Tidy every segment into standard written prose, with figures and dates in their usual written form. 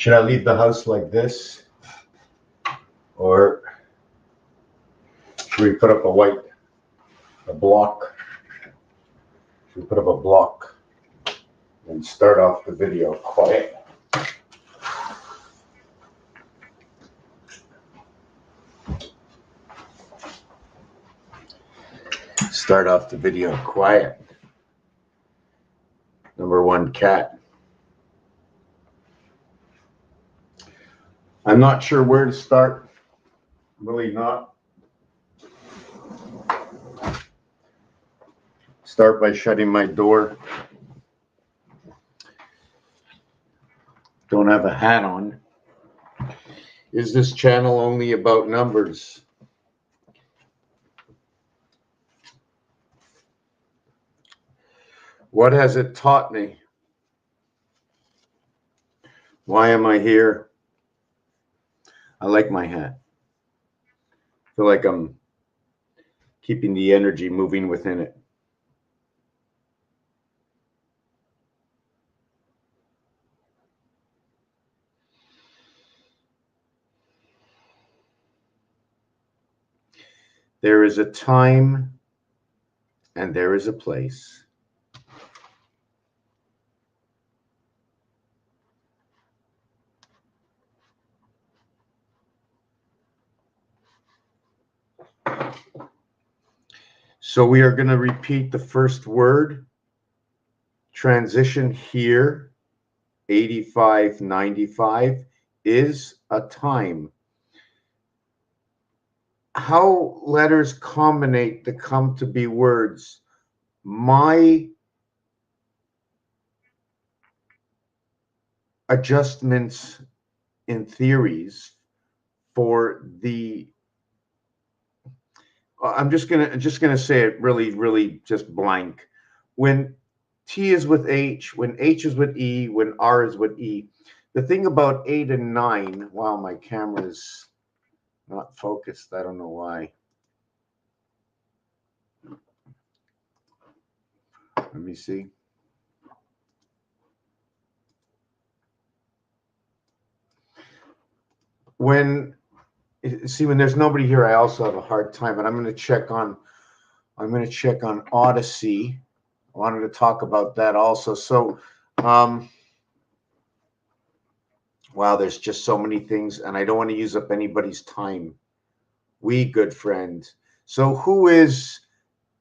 Should I leave the house like this? Or should we put up a block? Should we put up a block and start off the video quiet? Start off the video quiet. Number one, cat. I'm not sure where to start. Really not. Start by shutting my door. Don't have a hat on. Is this channel only about numbers? What has it taught me? Why am I here? I like my hat. I feel like I'm keeping the energy moving within it. There is a time and there is a place. So we are going to repeat the first word. Transition here, 85-95, is a time. How letters combinate to come to be words. My adjustments in theories for the I'm just gonna say it really just blank. When T is with H, when H is with E, when R is with E. The thing about 8 and 9, wow, my camera is not focused. I don't know why. Let me see. When there's nobody here, I also have a hard time, and I'm going to check on Odyssey. I wanted to talk about that also. So, wow, there's just so many things, and I don't want to use up anybody's time. Good friend. So who is,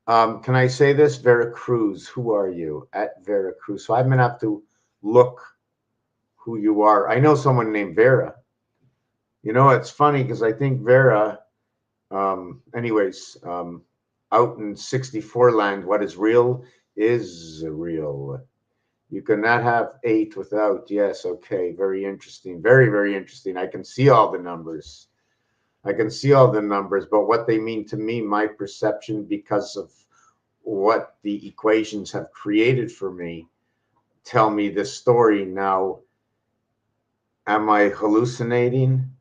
can I say this? Veracruz. Who are you? At Veracruz. So I'm going to have to look who you are. I know someone named Vera. You know, it's funny because I think Vera, out in 64 land, what is real is real. You cannot have 8 without, yes, okay, very interesting, very interesting. I can see all the numbers. But what they mean to me, my perception, because of what the equations have created for me, tell me this story. Now, am I hallucinating?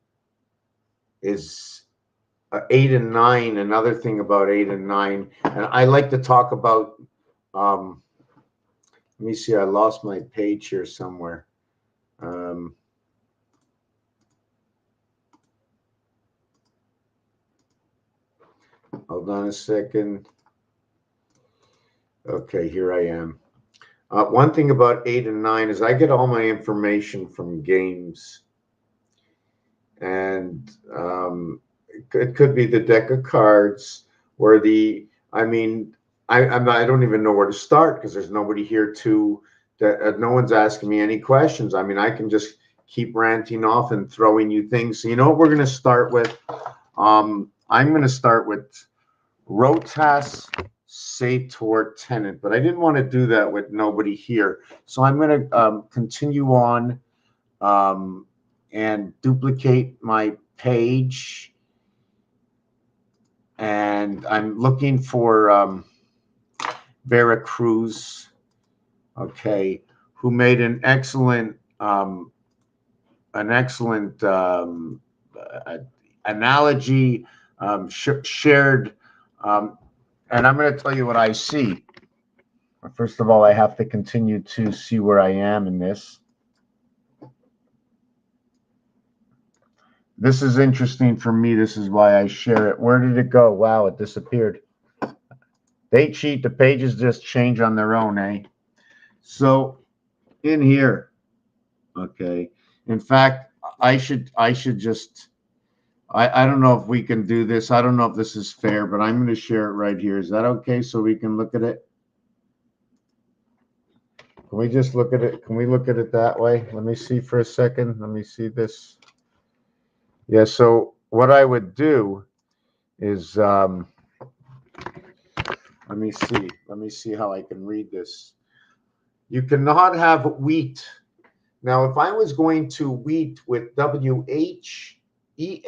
Is 8 and 9 another thing about 8 and 9? And I like to talk about, let me see, I lost my page here somewhere. Hold on a second. Okay, here I am. One thing about 8 and 9 is I get all my information from games. And it could be the deck of cards or I don't even know where to start because there's nobody here no one's asking me any questions. I mean, I can just keep ranting off and throwing you things. So you know what we're going to start with? I'm going to start with rotas sator tenant, but I didn't want to do that with nobody here. So I'm going to continue on and duplicate my page. And I'm looking for Veracruz, okay, who made an excellent analogy, shared, and I'm going to tell you what I see. First of all, I have to continue to see where I am in this. This is interesting for me. This is why I share it. Where did it go? Wow, it disappeared. Date sheet, the pages just change on their own, eh? So in here, okay. In fact, I should just I don't know if we can do this. I don't know if this is fair, but I'm going to share it right here. Is that okay? So we can look at it? Can we just look at it? Can we look at it that way? Let me see for a second. Let me see this. Yeah, so what I would do is let me see. Let me see how I can read this. You cannot have wheat. Now, if I was going to wheat with WHEAT, you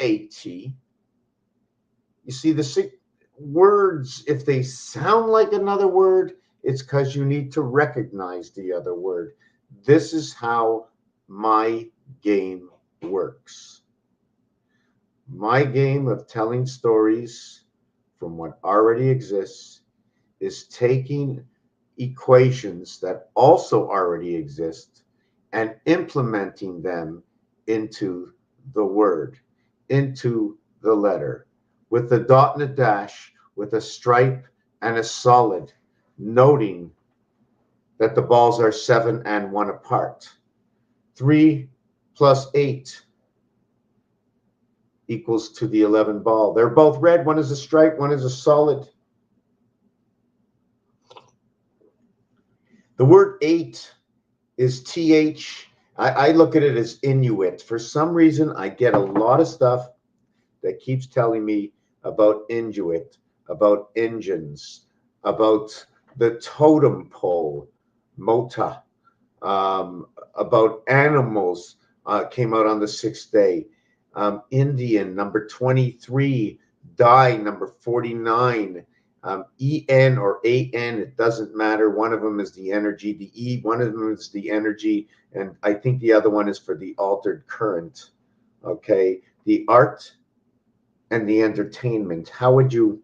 see the words, if they sound like another word, it's because you need to recognize the other word. This is how my game works. My game of telling stories from what already exists is taking equations that also already exist and implementing them into the word, into the letter, with the dot and a dash, with a stripe and a solid, noting that the balls are 7 and 1 apart. 3 plus 8 equals to the 11 ball. They're both red. One is a stripe, one is a solid. The word 8 is TH. I look at it as Inuit. For some reason, I get a lot of stuff that keeps telling me about Inuit, about engines, about the totem pole, Mota, about animals, came out on the 6th day. Indian, number 23, die, number 49. EN or AN, it doesn't matter. One of them is the energy. The E, one of them is the energy. And I think the other one is for the altered current. Okay. The art and the entertainment. How would you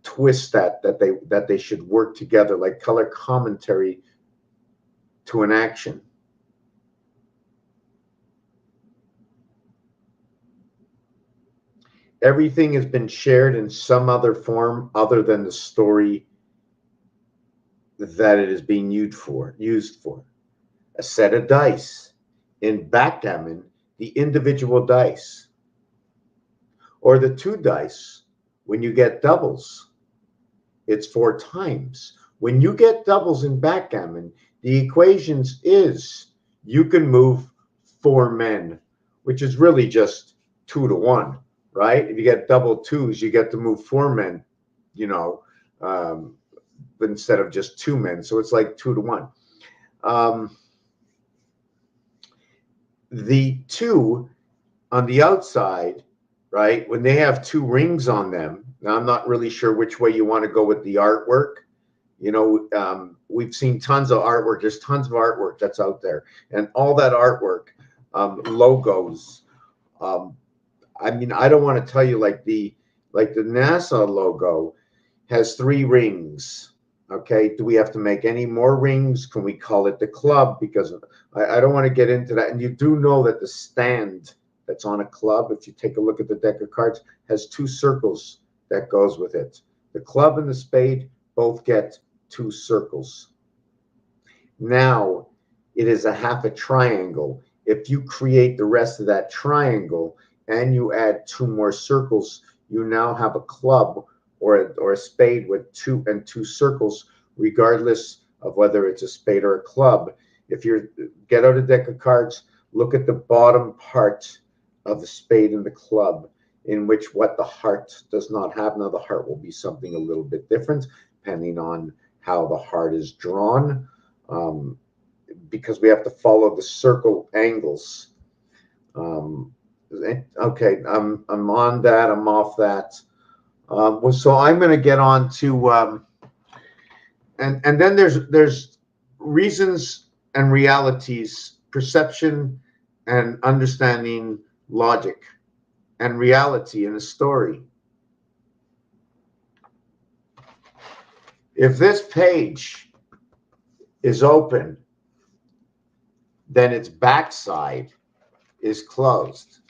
twist that they should work together like color commentary to an action? Everything has been shared in some other form other than the story that it is being used for. A set of dice. In backgammon, the individual dice, or the 2 dice, when you get doubles, it's 4 times. When you get doubles in backgammon, the equations is you can move 4 men, which is really just 2 to 1, right? If you get double 2s, you get to move 4 men, you know, but instead of just 2 men. So it's like 2 to 1. The 2 on the outside, right, when they have 2 rings on them, now I'm not really sure which way you want to go with the artwork. You know, we've seen tons of artwork. There's tons of artwork that's out there. And all that artwork, logos. I mean, I don't want to tell you like the NASA logo has 3 rings. Okay, do we have to make any more rings? Can we call it the club? Because I don't want to get into that. And you do know that the stand that's on a club, if you take a look at the deck of cards, has 2 circles that goes with it. The club and the spade both get 2 circles. Now it is a half a triangle. If you create the rest of that triangle and you add 2 more circles, you now have a club or a spade with 2 and 2 circles, regardless of whether it's a spade or a club. If you get out a deck of cards, look at the bottom part of the spade and the club, in which what the heart does not have. Now the heart will be something a little bit different depending on how the heart is drawn, because we have to follow the circle angles. Okay, I'm on that. I'm off that. So I'm going to get on to, and then there's reasons and realities, perception and understanding, logic and reality in a story. If this page is open, then its backside is closed.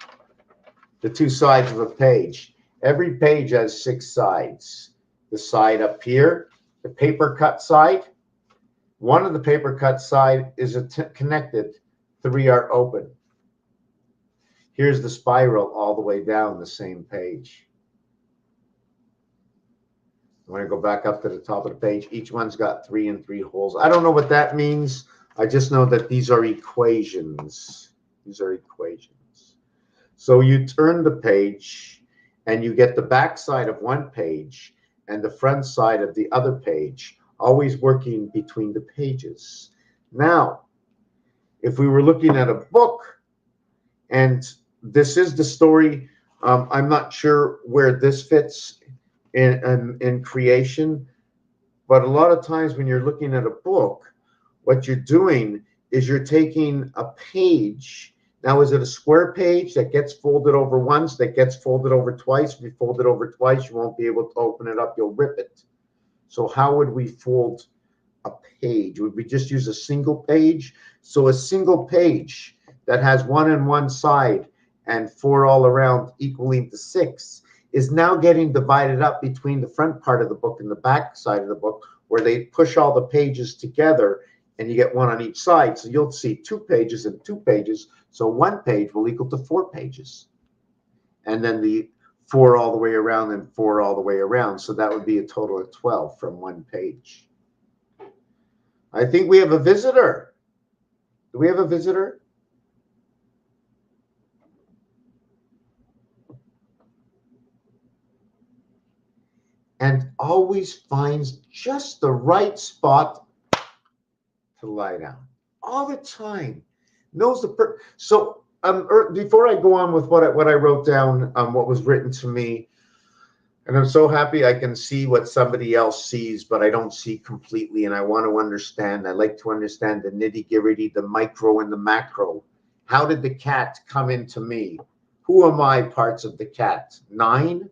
the two sides of a page. Every page has 6 sides. The side up here, the paper cut side, one of the paper cut side is connected, 3 are open. Here's the spiral all the way down the same page. I'm going to go back up to the top of the page. Each one's got 3 and 3 holes. I don't know what that means. I just know that these are equations. These are equations. So you turn the page and you get the back side of one page and the front side of the other page, always working between the pages. Now, if we were looking at a book, and this is the story, I'm not sure where this fits in creation, but a lot of times when you're looking at a book, what you're doing is you're taking a page. Now, is it a square page that gets folded over once, that gets folded over twice? If you fold it over twice, you won't be able to open it up. You'll rip it. So how would we fold a page? Would we just use a single page? So a single page that has 1 on one side and 4 all around equaling to 6 is now getting divided up between the front part of the book and the back side of the book, where they push all the pages together and you get 1 on each side. So you'll see 2 pages and 2 pages. So 1 page will equal to 4 pages. And then the 4 all the way around and 4 all the way around. So that would be a total of 12 from 1 page. I think we have a visitor. Do we have a visitor? And always finds just the right spot to lie down. All the time. Knows the so before I go on with what I wrote down, what was written to me, and I'm so happy I can see what somebody else sees, but I don't see completely, and I want to understand. I like to understand the nitty-gritty, the micro and the macro. How did the cat come into me? Who am I parts of the cat? 9?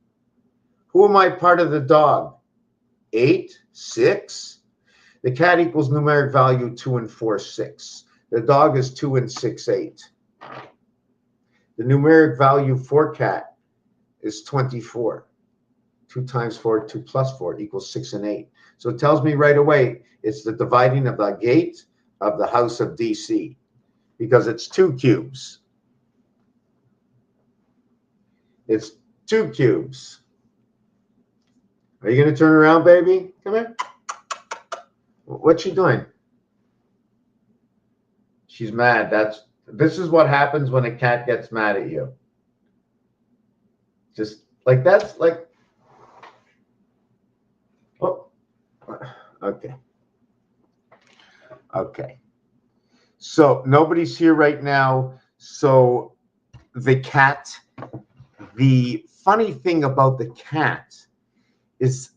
Who am I part of the dog? 8? 6? The cat equals numeric value 2 and 4, 6. The dog is 2 and 6, 8. The numeric value for cat is 24. 2 times 4, 2 plus 4 equals 6 and 8. So it tells me right away it's the dividing of the gate of the house of DC, because it's 2 cubes. It's 2 cubes. Are you going to turn around, baby? Come here. What's she doing? She's mad. This is what happens when a cat gets mad at you. Just like that's like, oh, okay. Okay. So nobody's here right now. So the cat, the funny thing about the cat is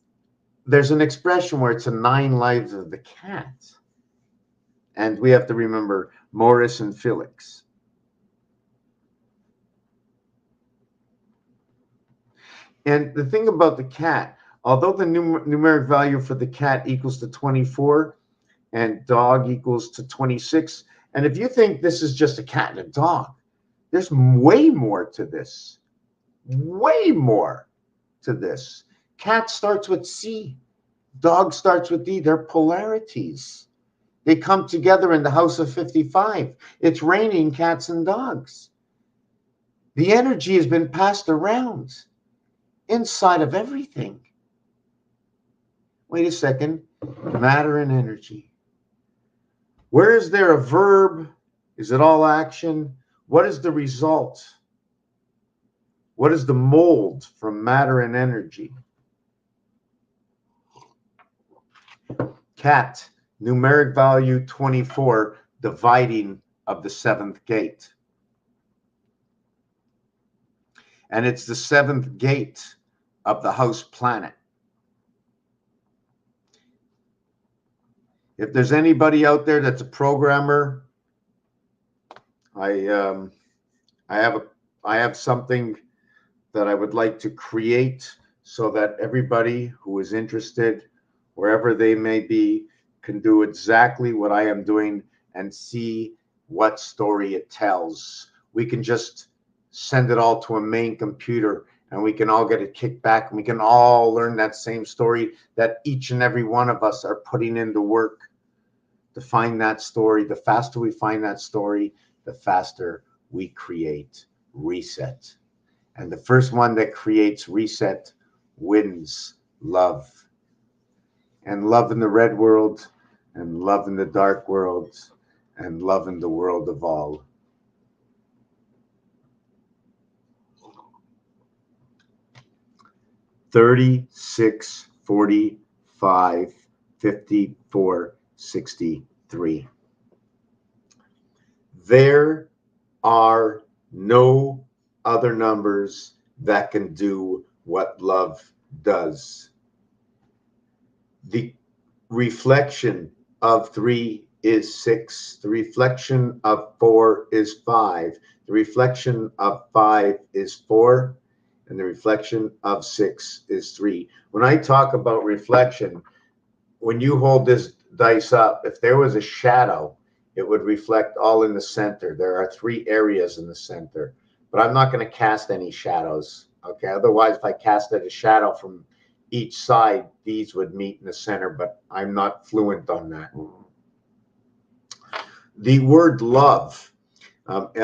there's an expression where it's a 9 lives of the cat. And we have to remember Morris and Felix. And the thing about the cat, although the numeric value for the cat equals to 24 and dog equals to 26, and if you think this is just a cat and a dog, there's way more to this. Way more to this. Cat starts with C. Dog starts with D. They're polarities. They come together in the house of 55. It's raining cats and dogs. The energy has been passed around inside of everything. Wait a second. Matter and energy. Where is there a verb? Is it all action? What is the result? What is the mold from matter and energy? Cat, numeric value 24, dividing of the 7th gate. And it's the 7th gate of the house planet. If there's anybody out there that's a programmer, I have something that I would like to create so that everybody who is interested, wherever they may be, can do exactly what I am doing and see what story it tells. We can just send it all to a main computer, and we can all get it kicked back, and we can all learn that same story that each and every one of us are putting into work to find that story. The faster we find that story, the faster we create reset. And the first one that creates reset wins love. And love in the red world, and love in the dark world, and love in the world of all. $36, $45, $54, $63. There are no other numbers that can do what love does. The reflection of 3 is 6. The reflection of 4 is 5. The reflection of 5 is 4. And the reflection of 6 is 3. When I talk about reflection, when you hold this dice up, if there was a shadow, it would reflect all in the center. There are 3 areas in the center, but I'm not going to cast any shadows. Okay. Otherwise, if I casted a shadow from each side, these would meet in the center, but I'm not fluent on that. The word love, Love,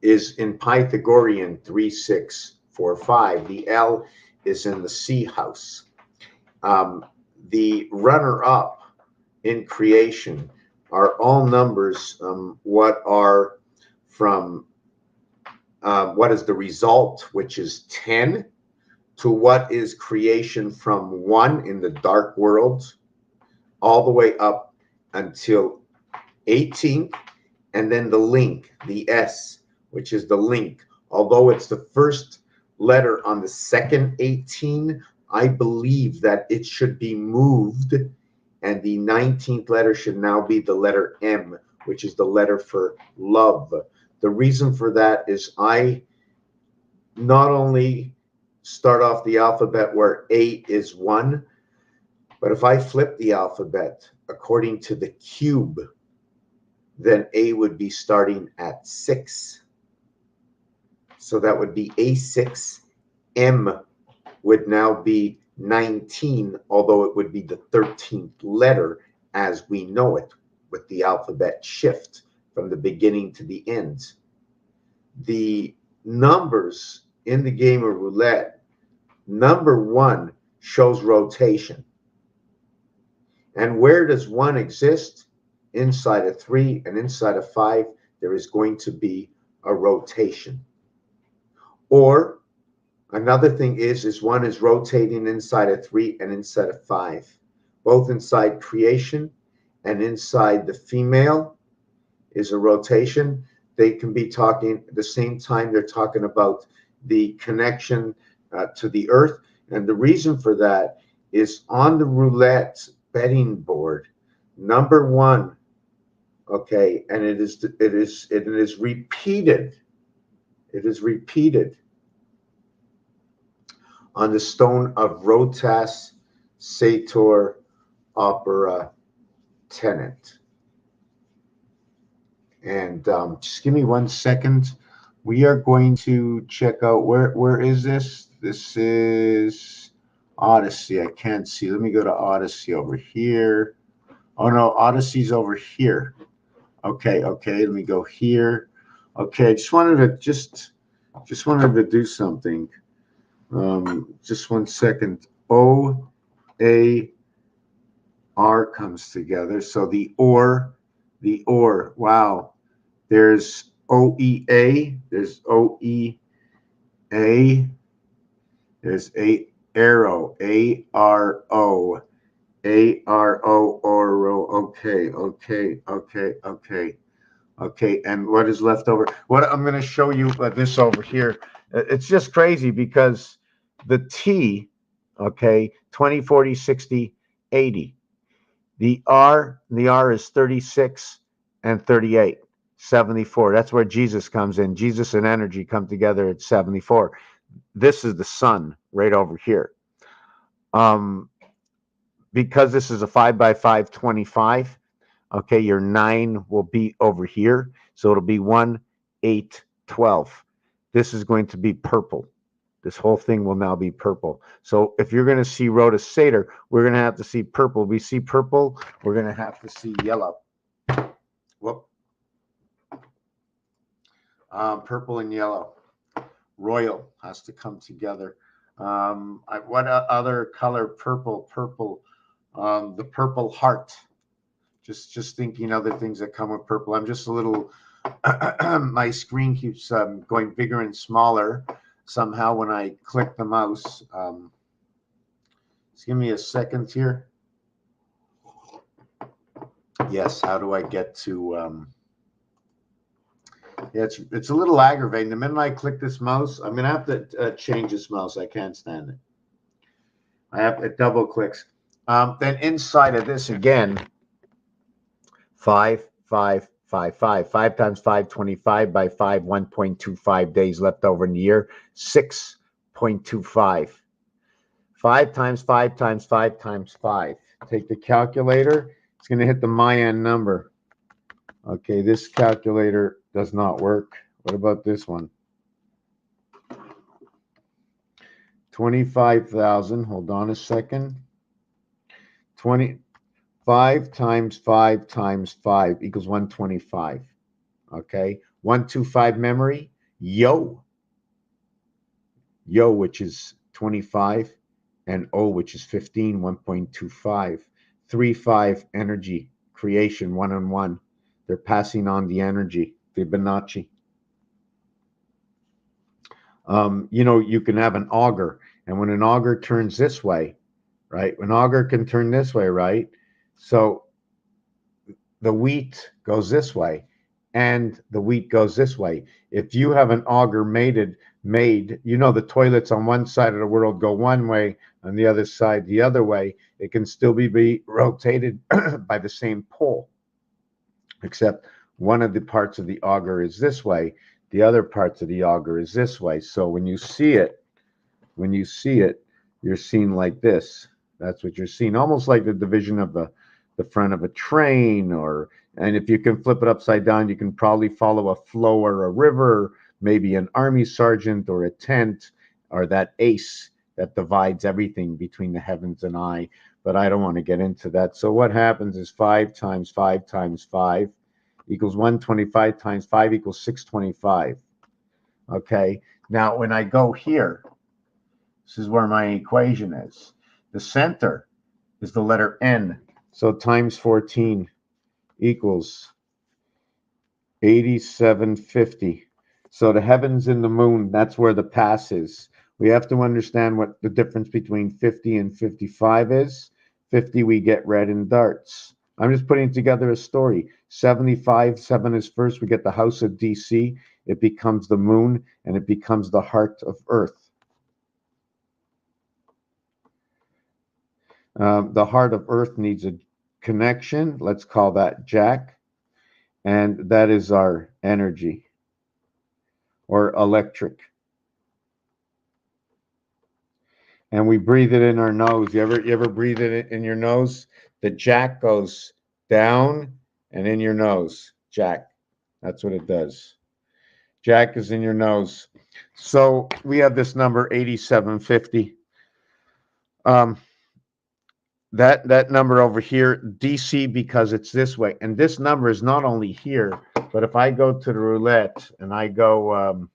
is in Pythagorean 3, 6, 4, 5. The L is in the C house. The runner-up in creation are all numbers. What are from what is the result, which is 10, to what is creation from 1 in the dark world, all the way up until 18, and then the link, the S, which is the link. Although it's the first letter on the second 18, I believe that it should be moved, and the 19th letter should now be the letter M, which is the letter for love. The reason for that is I not only start off the alphabet where A is 1, but if I flip the alphabet according to the cube, then A would be starting at 6. So that would be A6. M would now be 19, although it would be the 13th letter as we know it, with the alphabet shift from the beginning to the end. The numbers in the game of roulette, number 1 shows rotation. And where does 1 exist? Inside of 3 and inside of 5, there is going to be a rotation. Or another thing is 1 is rotating inside of 3 and inside of 5, both inside creation and inside the female is a rotation. They can be talking at the same time. They're talking about the connection to the earth. And the reason for that is on the roulette betting board, number 1, okay, and it is repeated. It is repeated on the stone of Rotas Sator Opera Tenant. And just give me 1 second. We are going to check out where is this? This is Odyssey. I can't see. Let me go to Odyssey over here. Oh no, Odyssey's over here. Okay, let me go here. Okay, just wanted to do something. Just 1 second. O-A-R comes together. So the or. Wow. There's O-E-A. There's O-E-A. There's a arrow. A-R-O. A-R-O, Oro. Okay. And what is left over? What I'm going to show you this over here. It's just crazy because the T, okay, 20, 40, 60, 80. The R is 36 and 38, 74. That's where Jesus comes in. Jesus and energy come together at 74. This is the sun right over here. Because this is a 5x5, 25, okay, your 9 will be over here. So it'll be 1, 8, 12. This is going to be purple. This whole thing will now be purple. So if you're going to see ROULETTE, we're going to have to see purple. We see purple, we're going to have to see yellow. Whoop. Purple and yellow. Royal has to come together. What other color? Purple, purple. The purple heart. Just thinking other things that come with purple. I'm just a little, my screen keeps going bigger and smaller somehow when I click the mouse. Just give me a second here. Yes, how do I get to, yeah, it's a little aggravating. The minute I click this mouse, I'm going to have to change this mouse. I can't stand it. It double clicks. Then inside of this again, 5, 5, 5, 5. 5 times 5, 25 by 5, 1.25 days left over in the year, 6.25. 5 times 5 times 5 times 5. Take the calculator. It's going to hit the Mayan number. Okay, this calculator does not work. What about this one? 25,000. Hold on a second. 5 times 5 times 5 equals 125. Okay, 125 memory. Yo, which is 25, and O, which is 15, 1.25. 3, 5 energy creation, 1 on 1. They're passing on the energy, Fibonacci. You know, you can have an auger, and when an auger turns this way, right? An auger can turn this way, right? So the wheat goes this way, and the wheat goes this way. If you have an auger made, you know, the toilets on one side of the world go one way, on the other side the other way. It can still be rotated by the same pole, except one of the parts of the auger is this way, the other parts of the auger is this way. So when you see it, you're seeing like this. That's what you're seeing, almost like the division of the front of a train, and if you can flip it upside down, you can probably follow a flow or a river, maybe an army sergeant or a tent, or that ace that divides everything between the heavens and I. But I don't want to get into that. So what happens is 5 times 5 times 5 equals 125 times 5 equals 625. Okay, now when I go here, this is where my equation is. The center is the letter N. So times 14 equals 8750. So the heavens and the moon, that's where the pass is. We have to understand what the difference between 50 and 55 is. 50, we get red in darts. I'm just putting together a story. 75, 7 is first. We get the house of DC. It becomes the moon, and it becomes the heart of Earth. The heart of Earth needs a connection. Let's call that Jack. And that is our energy, or electric. And we breathe it in our nose. You ever breathe it in your nose? The Jack goes down and in your nose. Jack. That's what it does. Jack is in your nose. So we have this number 8750. That number over here, DC, because it's this way. And this number is not only here, but if I go to the roulette and I go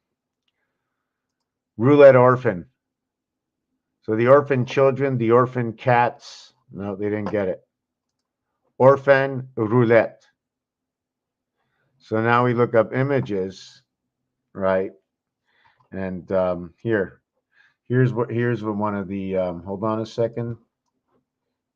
roulette orphan. So the orphan children, the orphan cats, no, they didn't get it. Orphan roulette. So now we look up images, right? And here's what one of the, hold on a second.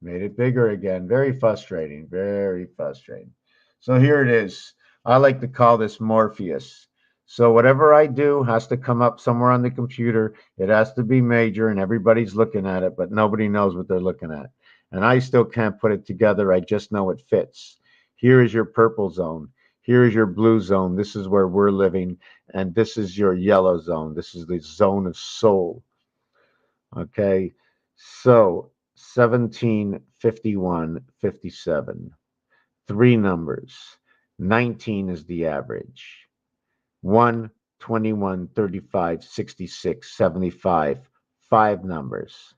Made it bigger again. Very frustrating. Very frustrating. So here it is. I like to call this Morpheus. So whatever I do has to come up somewhere on the computer. It has to be major, and everybody's looking at it, but nobody knows what they're looking at. And I still can't put it together. I just know it fits. Here is your purple zone. Here is your blue zone. This is where we're living. And this is your yellow zone. This is the zone of soul. Okay. So 17, 51, 57. 3 numbers. 19 is the average. 1, 21, 35, 66, 75. 5 numbers.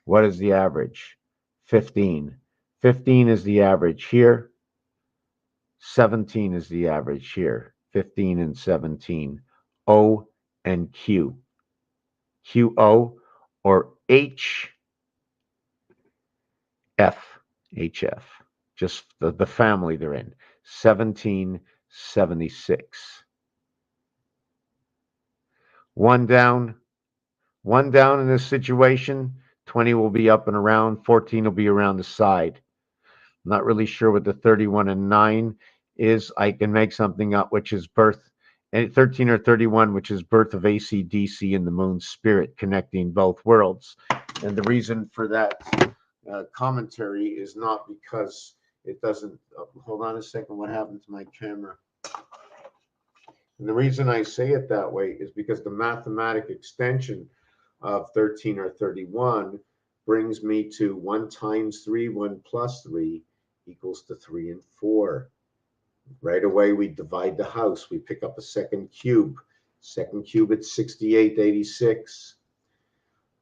What is the average? 15. 15 is the average here. 17 is the average here. 15 and 17. O and Q. QO or HF. Just the family they're in. 1776. One down in this situation. 20 will be up and around. 14 will be around the side. I'm not really sure what the 31 and 9 is. I can make something up, which is birth, and 13 or 31, which is birth of AC/DC and the moon's spirit connecting both worlds. And the reason for that commentary is not because it doesn't. Hold on a second. What happened to my camera? And the reason I say it that way is because the mathematic extension of 13 or 31 brings me to 1 times 3, 1 plus 3 equals to 3 and 4. Right away, we divide the house. We pick up a second cube. Second cube at 6886.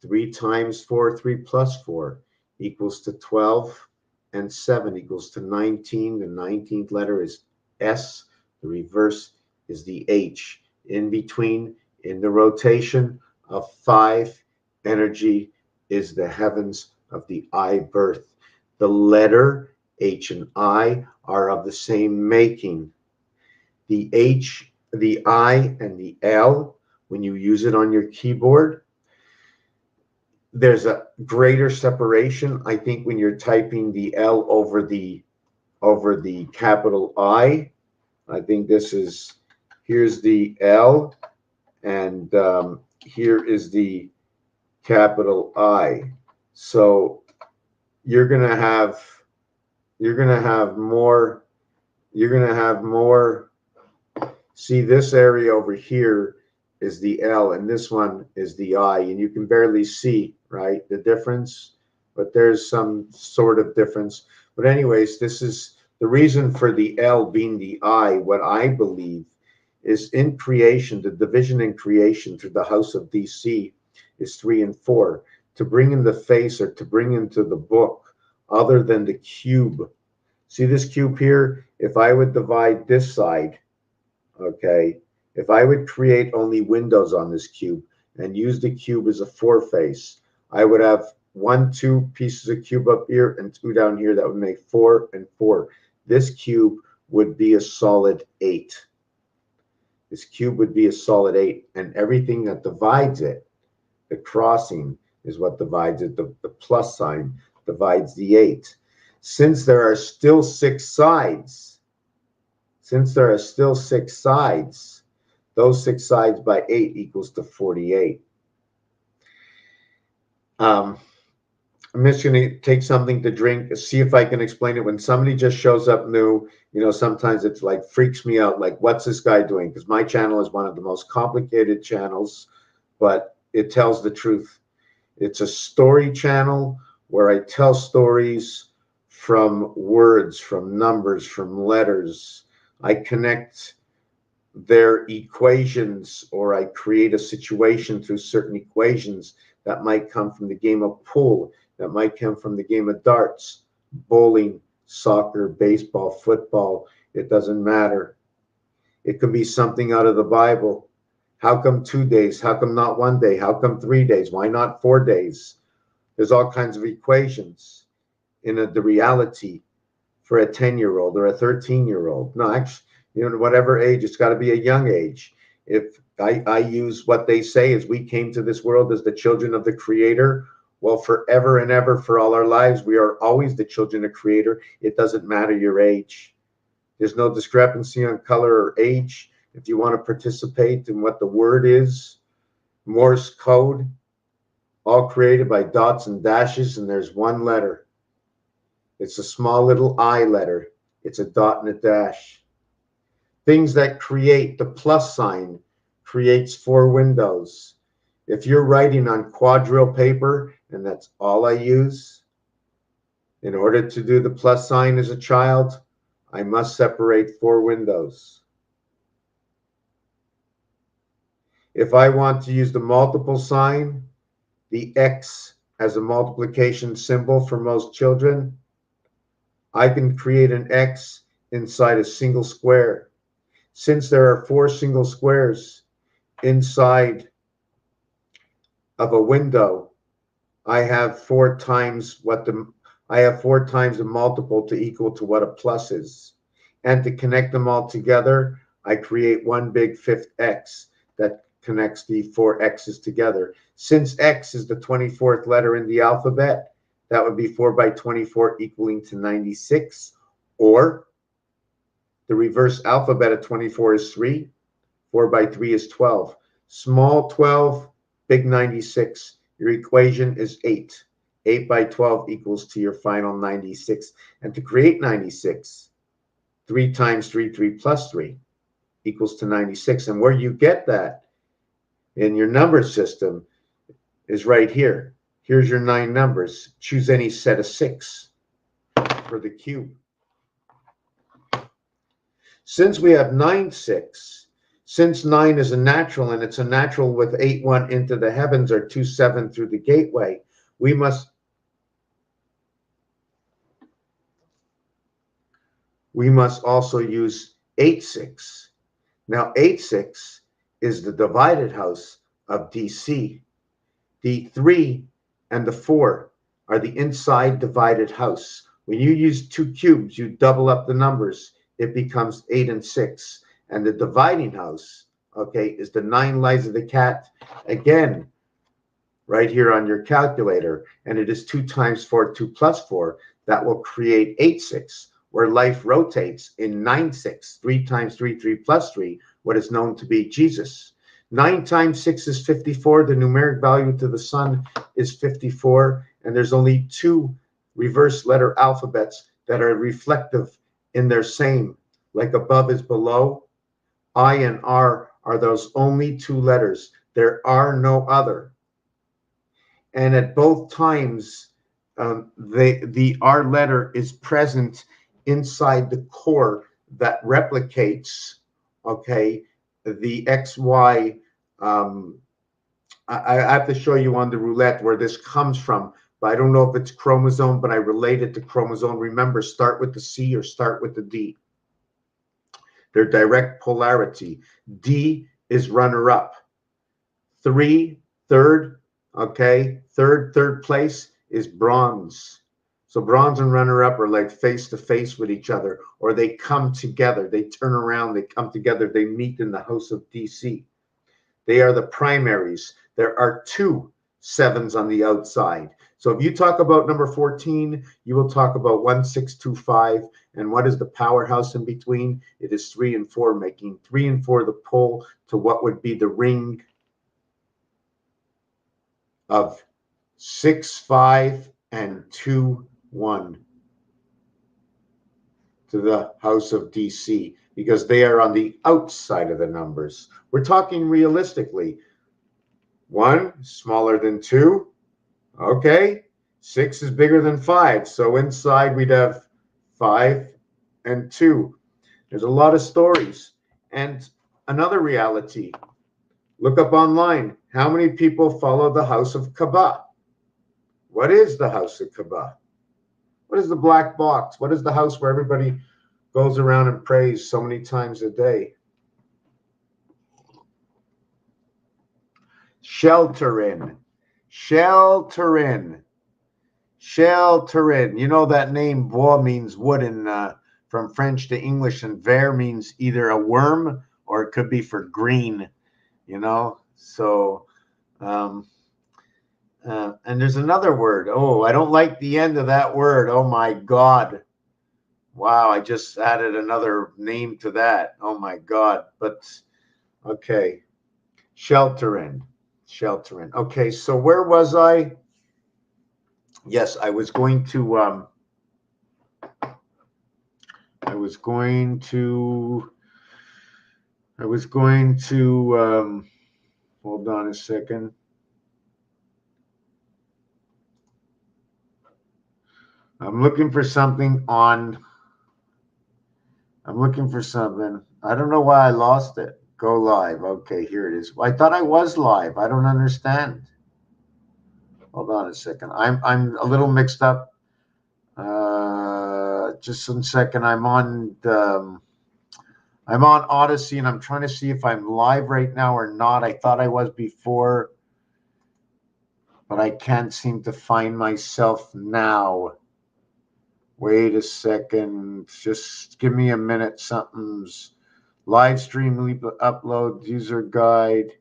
3 times 4, 3 plus 4 equals to 12, and 7 equals to 19. The 19th letter is S. The reverse is the H. In between, in the rotation of 5, energy is the heavens of the I birth. The letter H and I are of the same making. The H, the I, and the L, when you use it on your keyboard, there's a greater separation. I think when you're typing the L over the capital I think this is, here's the L, and here is the capital I. So you're gonna have more. See, this area over here is the L, and this one is the I, and you can barely see, right, the difference, but there's some sort of difference. But anyways, this is the reason for the L being the I. What I believe is in creation, the division in creation through the house of DC is 3 and 4. To bring in the face, or to bring into the book, other than the cube. See this cube here? If I would divide this side, okay, if I would create only windows on this cube and use the cube as a 4 face, I would have 1, 2 pieces of cube up here and 2 down here. That would make 4 and 4. This cube would be a solid 8. This cube would be a solid 8, and everything that divides it, the crossing is what divides it. The plus sign divides the 8. Since there are still 6 sides, those 6 sides by 8 equals to 48. I'm just going to take something to drink, see if I can explain it. When somebody just shows up new, sometimes it's like freaks me out, like, what's this guy doing? Because my channel is one of the most complicated channels, but it tells the truth. It's a story channel where I tell stories from words, from numbers, from letters. I connect their equations, or I create a situation through certain equations that might come from the game of pool, that might come from the game of darts, bowling, soccer, baseball, football. It doesn't matter. It could be something out of the Bible. How come 2 days? How come not 1 day? How come 3 days? Why not 4 days? There's all kinds of equations in the reality for a 10-year-old or a 13-year-old. No, actually, whatever age, it's got to be a young age. If I use what they say is we came to this world as the children of the Creator. Well, forever and ever, for all our lives, we are always the children of Creator. It doesn't matter your age. There's no discrepancy on color or age. If you want to participate in what the word is, Morse code, all created by dots and dashes, and there's one letter. It's a small little I letter. It's a dot and a dash. Things that create, the plus sign creates 4 windows. If you're writing on quadrille paper, and that's all I use, in order to do the plus sign as a child, I must separate 4 windows. If I want to use the multiple sign, the X as a multiplication symbol for most children, I can create an X inside a single square. Since there are 4 single squares inside of a window, I have 4 times the multiple to equal to what a plus is. And to connect them all together, I create one big fifth X that connects the 4 X's together. Since X is the 24th letter in the alphabet, that would be 4 by 24 equaling to 96. Or the reverse alphabet of 24 is 3. 4 by 3 is 12. Small 12, big 96. Your equation is 8. 8 by 12 equals to your final 96. And to create 96, 3 times 3, 3 plus 3 equals to 96. And where you get that in your number system is right here. Here's your 9 numbers. Choose any set of 6 for the cube. Since we have 9, 6, since 9 is a natural, and it's a natural with 8, 1 into the heavens, or 2, 7 through the gateway, we must also use 8, 6. Now, 8, 6 is the divided house of DC. The 3 and the 4 are the inside divided house. When you use 2 cubes, you double up the numbers. It becomes 8 and 6. And the dividing house, okay, is the 9 lives of the cat. Again, right here on your calculator. And it is 2 times 4, 2 plus 4. That will create 8, 6, where life rotates in 9, 6. 3 times 3, 3 plus 3, what is known to be Jesus. 9 times 6 is 54. The numeric value to the sun is 54. And there's only 2 reverse letter alphabets that are reflective in their same, like above is below. I and R are those only 2 letters. There are no other. And at both times, the R letter is present inside the core that replicates, okay, the XY. I have to show you on the roulette where this comes from, but I don't know if it's chromosome, but I relate it to chromosome. Remember, start with the C or start with the D. Their direct polarity. D is runner-up. 3, third, okay, third place is bronze. So bronze and runner-up are like face-to-face with each other, or they come together. They turn around, they come together, they meet in the house of DC. They are the primaries. There are 2 7s on the outside. So if you talk about number 14, you will talk about 1, 6, 2, 5. And what is the powerhouse in between? It is 3 and 4, making 3 and 4 the pull to what would be the ring of 6, 5, and 2, 1 to the house of DC, because they are on the outside of the numbers. We're talking realistically. 1 smaller than 2. Okay. 6 is bigger than 5. So inside we'd have 5 and 2. There's a lot of stories. And another reality. Look up online. How many people follow the house of Kaaba? What is the house of Kaaba? What is the black box? What is the house where everybody goes around and prays so many times a day? Shelter in. Shelter in. Shelter in. You know that name bois means wood from French to English, and vert means either a worm or it could be for green, you know. So, and there's another word. Oh, I don't like the end of that word. Oh my God. Wow, I just added another name to that. Oh my God. But okay. Shelter in. Shelter in. Okay, so where was I? Yes, I was going to hold on a second. I'm looking for something. I don't know why I lost it. Go live. Okay, here it is. I thought I was live. I don't understand. Hold on a second. I'm a little mixed up. Just one second. I'm on Odyssey, and I'm trying to see if I'm live right now or not. I thought I was before, but I can't seem to find myself now. Wait a second. Just give me a minute. Something's live stream upload user guide.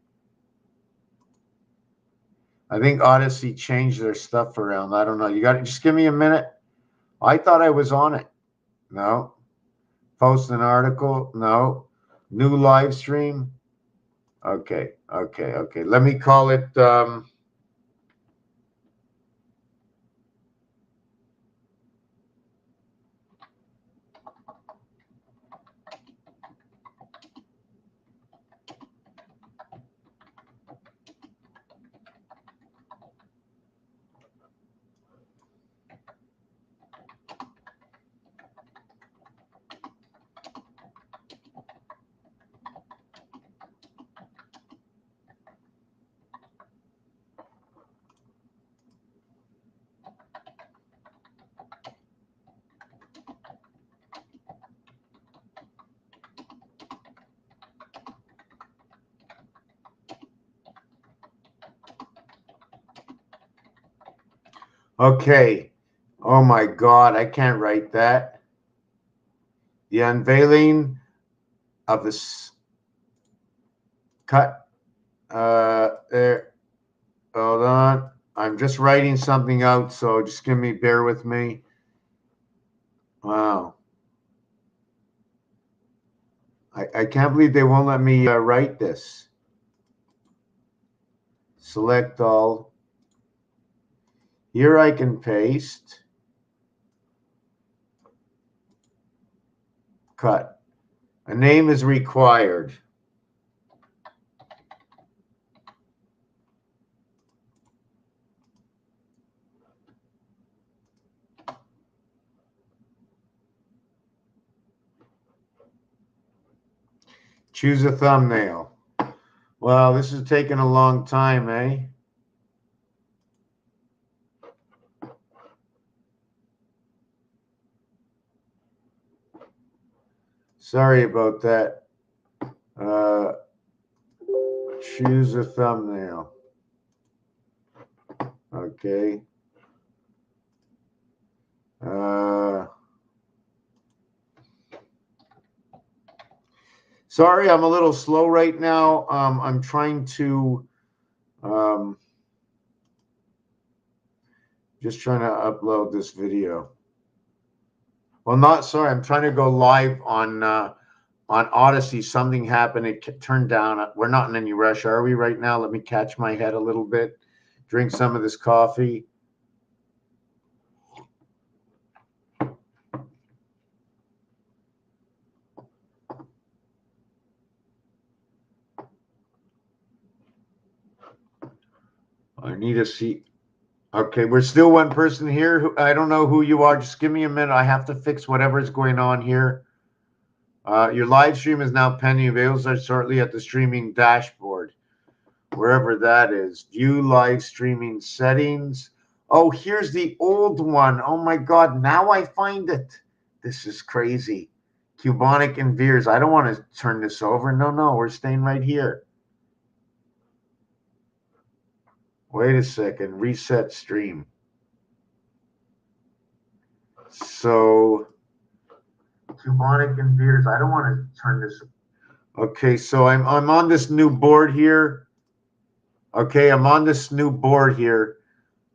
I think Odyssey changed their stuff around. I don't know. You got to just give me a minute. I thought I was on it. No. Post an article. No. New live stream. Okay. Let me call it. Okay. Oh my God. I can't write that. The unveiling of this cut. There. Hold on. I'm just writing something out, so just bear with me. Wow. I can't believe they won't let me write this. Select all. Here I can paste. Cut. A name is required. Choose a thumbnail. Well, this is taking a long time, eh? Sorry about that. Choose a thumbnail. Okay. Sorry, I'm a little slow right now. I'm trying to just trying to upload this video. Well, not sorry. I'm trying to go live on Odyssey. Something happened. It turned down. We're not in any rush, are we? Right now, let me catch my head a little bit. Drink some of this coffee. I need a seat. Okay, we're still one person here. I don't know who you are. Just give me a minute. I have to fix whatever's going on here. Your live stream is now pending. Available shortly at the streaming dashboard, wherever that is. View live streaming settings. Oh, here's the old one. Oh my God, now I find it. This is crazy. Cubonic and Veers. I don't want to turn this over. No, we're staying right here. Wait a second. Reset stream. So, Cubonic and Veers. I don't want to turn this. Okay, so I'm on this new board here. Okay, I'm on this new board here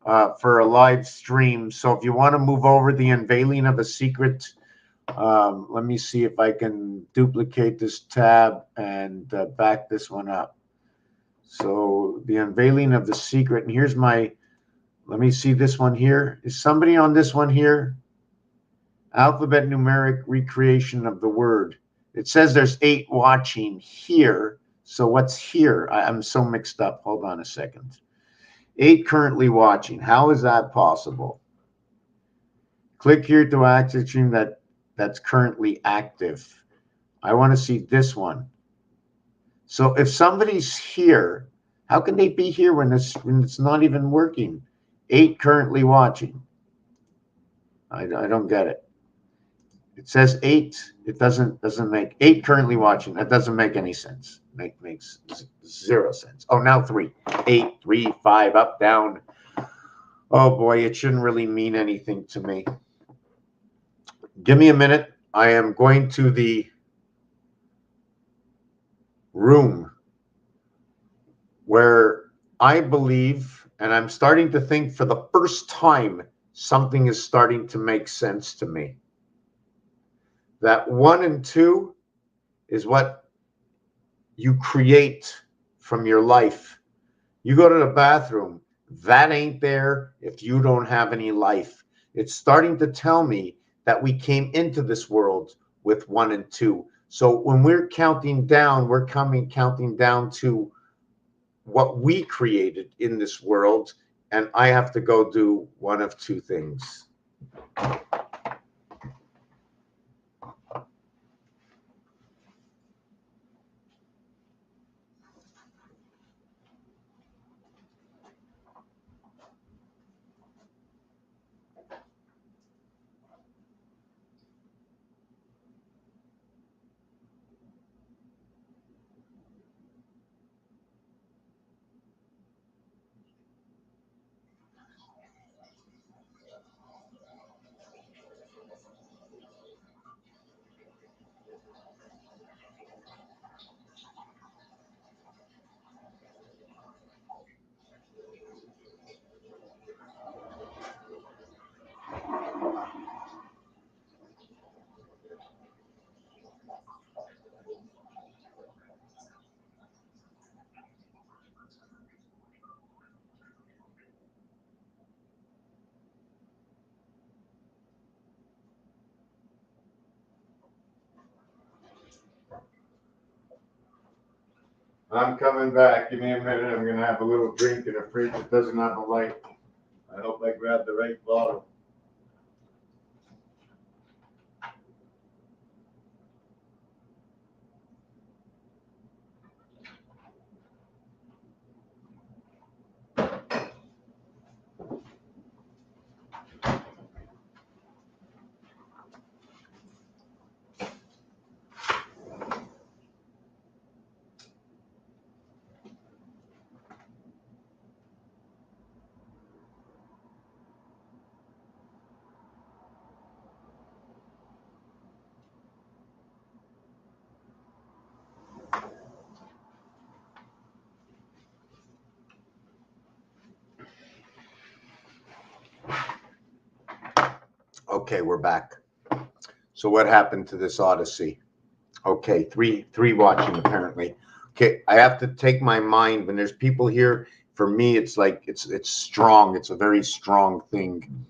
for a live stream. So if you want to move over the unveiling of a secret, let me see if I can duplicate this tab and back this one up. So the unveiling of the secret, and here's my, let me see this one here. Is somebody on this one here? Alphabet numeric recreation of the word. It says there's 8 watching here. So what's here? I'm so mixed up. Hold on a second. 8 currently watching. How is that possible? Click here to access stream that's currently active. I want to see this one. So if somebody's here, how can they be here when it's not even working? 8 currently watching. I don't get it. It says 8. It doesn't make 8 currently watching. That doesn't make any sense. Makes 0 sense. Oh, now 3. 8, 3, 5, up, down. Oh boy, it shouldn't really mean anything to me. Give me a minute. I am going to the room where I believe, and I'm starting to think for the first time, something is starting to make sense to me. That 1 and 2 is what you create from your life. You go to the bathroom, that ain't there if you don't have any life. It's starting to tell me that we came into this world with 1 and 2. So when we're counting down, we're counting down to what we created in this world, and I have to go do one of 2 things. I'm coming back. Give me a minute. I'm going to have a little drink in a fridge that doesn't have a light. I hope I grabbed the right bottle. Okay, we're back. So what happened to this Odyssey? Okay, three watching apparently. Okay, I have to take my mind when there's people here. For me, it's like it's strong. It's a very strong thing.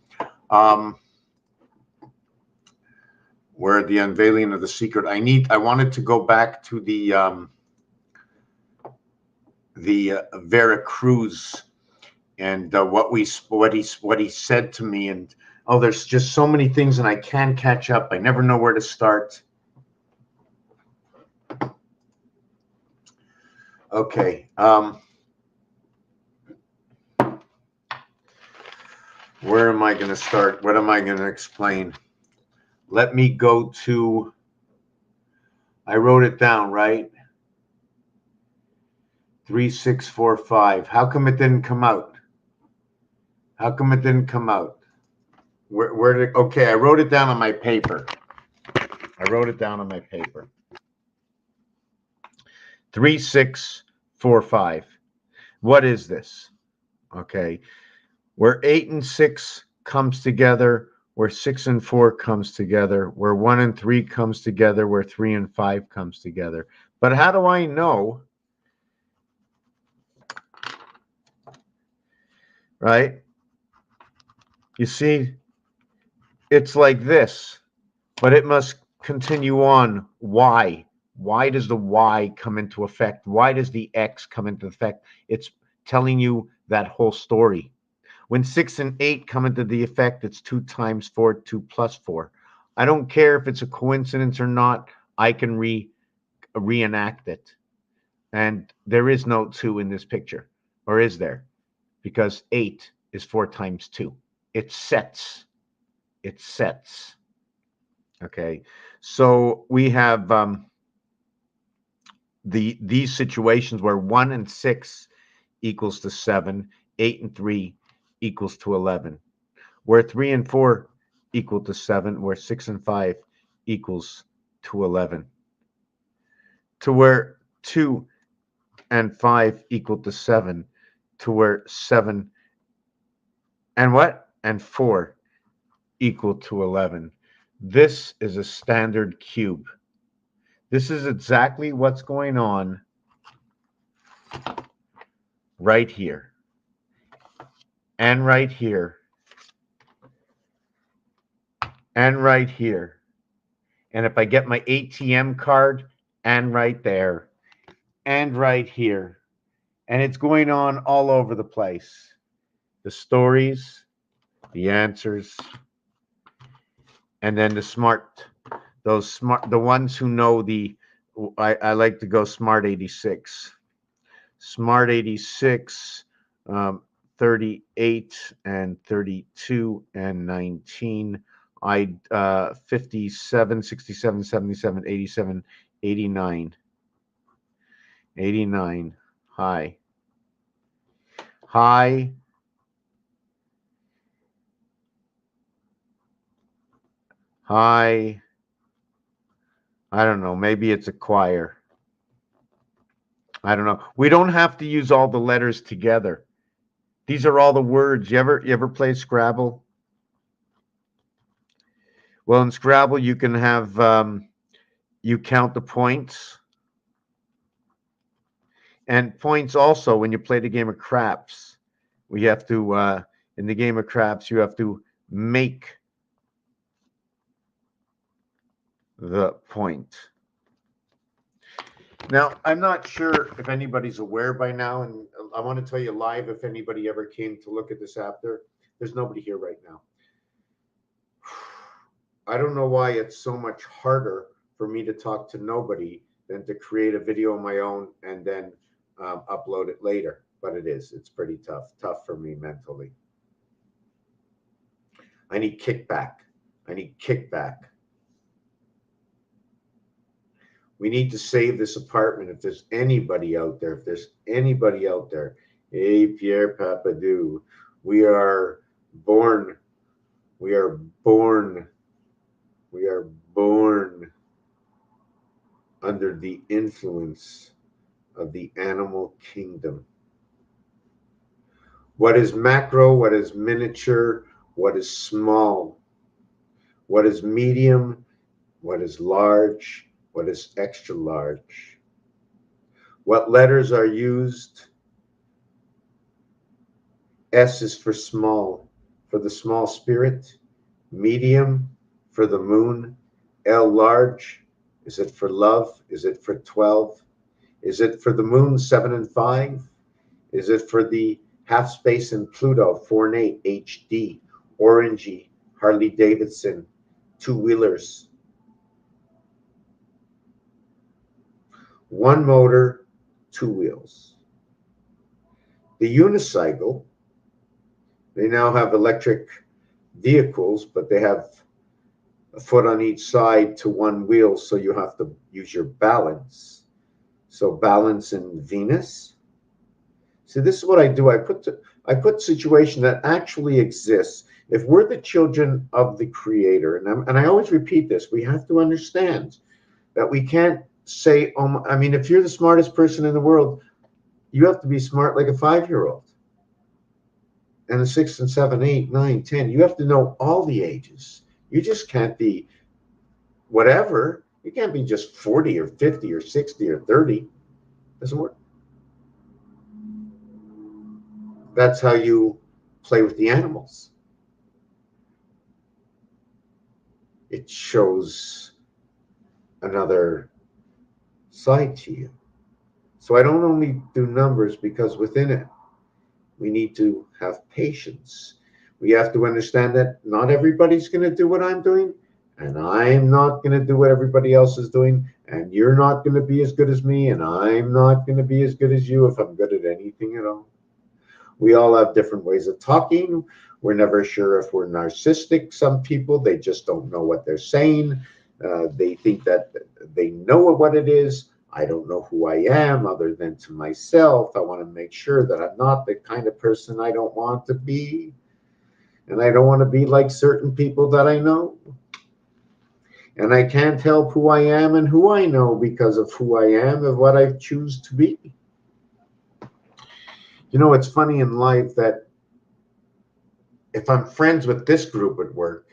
Where the unveiling of the secret. I wanted to go back to the Veracruz and what he said to me, and oh, there's just so many things and I can't catch up. I never know where to start. Okay. Where am I going to start? What am I going to explain? Let me go to, I wrote it down, right? 3645. How come it didn't come out? How come it didn't come out? Where did, okay, I wrote it down on my paper. 3645. What is this? Okay. Where 8 and 6 comes together, where 6 and 4 comes together, where 1 and 3 comes together, where 3 and 5 comes together. But how do I know? Right? You see, it's like this, but it must continue on. Why? Why does the Y come into effect? Why does the X come into effect? It's telling you that whole story. When 6 and 8 come into the effect, it's 2 times 4, 2 plus 4. I don't care if it's a coincidence or not. I can reenact it. And there is no 2 in this picture. Or is there? Because 8 is 4 times 2. It sets. It sets. Okay. So we have these situations where 1 and 6 equals to 7, 8 and 3 equals to 11, where 3 and 4 equal to 7, where 6 and 5 equals to 11, to where 2 and 5 equal to 7, to where 7 and what? And 4 equal to 11. This is a standard cube. This is exactly what's going on right here and right here and right here. And if I get my ATM card, and right there and right here, and it's going on all over the place. The stories, the answers, and then the ones who know I like to go Smart 86. Smart 86, 38 and 32 and 19. 57, 67, 77, 87, 89. 89. Hi. Hi. Hi. I don't know. Maybe it's a choir. I don't know. We don't have to use all the letters together. These are all the words. You ever play Scrabble? Well, in Scrabble, you can have you count the points, and points also when you play the game of craps. We have to in the game of craps, you have to make the point. Now, I'm not sure if anybody's aware by now, and I want to tell you live if anybody ever came to look at this after. There's nobody here right now. I don't know why it's so much harder for me to talk to nobody than to create a video on my own and then upload it later. But it is. It's pretty tough for me mentally. I need kickback. I need kickback. We need to save this apartment. If there's anybody out there, hey, Pierre Papadou, we are born under the influence of the animal kingdom. What is macro? What is miniature? What is small? What is medium? What is large? What is extra large? What letters are used? S is for small, for the small spirit. Medium, for the moon. L large, is it for love? Is it for 12? Is it for the moon, 7 and 5? Is it for the half space in Pluto, 4 and 8, HD, orangey, Harley Davidson, two-wheelers? One motor, 2 wheels. The unicycle, they now have electric vehicles, but they have a foot on each side to one wheel, so you have to use your balance. So balance in Venus. See, this is what I do. I put situation that actually exists. If we're the children of the Creator, and I always repeat this, we have to understand that we can't say, oh, I mean, if you're the smartest person in the world, you have to be smart like a 5-year-old. And a 6 and 7, 8, 9, 10. You have to know all the ages. You just can't be whatever. You can't be just 40 or 50 or 60 or 30. Doesn't work. That's how you play with the animals. It shows another side to you. So I don't only do numbers, because within it, we need to have patience. We have to understand that not everybody's going to do what I'm doing, And I'm not going to do what everybody else is doing. And you're not going to be as good as me. And I'm not going to be as good as you if I'm good at anything at all. We all have different ways of talking. We're never sure if we're narcissistic. Some people, they just don't know what they're saying. They think that they know what it is. I don't know who I am other than to myself. I want to make sure that I'm not the kind of person I don't want to be. And I don't want to be like certain people that I know. And I can't help who I am and who I know because of who I am and what I choose to be. You know, it's funny in life that if I'm friends with this group at work,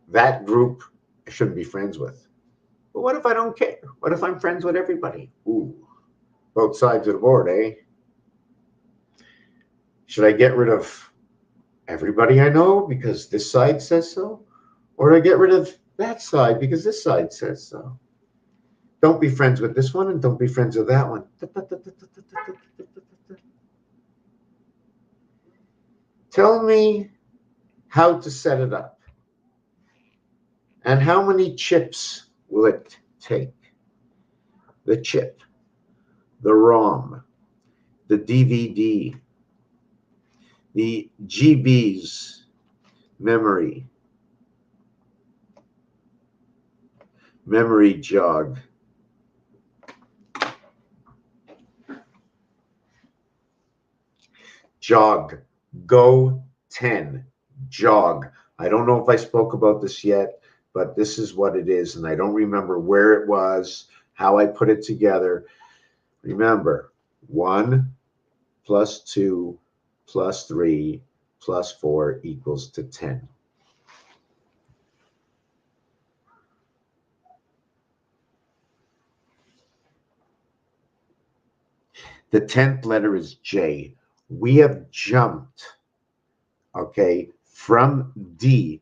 that group I shouldn't be friends with. But what if I don't care? What if I'm friends with everybody? Ooh, both sides of the board, eh? Should I get rid of everybody I know because this side says so? Or do I get rid of that side because this side says so? Don't be friends with this one and don't be friends with that one. Tell me how to set it up. And how many chips will it take? The chip, the ROM, the DVD, the GB's memory jog. Jog, go 10, jog. I don't know if I spoke about this yet, but this is what it is. And I don't remember where it was, how I put it together. Remember, 1 plus 2 plus 3 plus 4 equals to 10. The 10th letter is J. We have jumped, okay, from D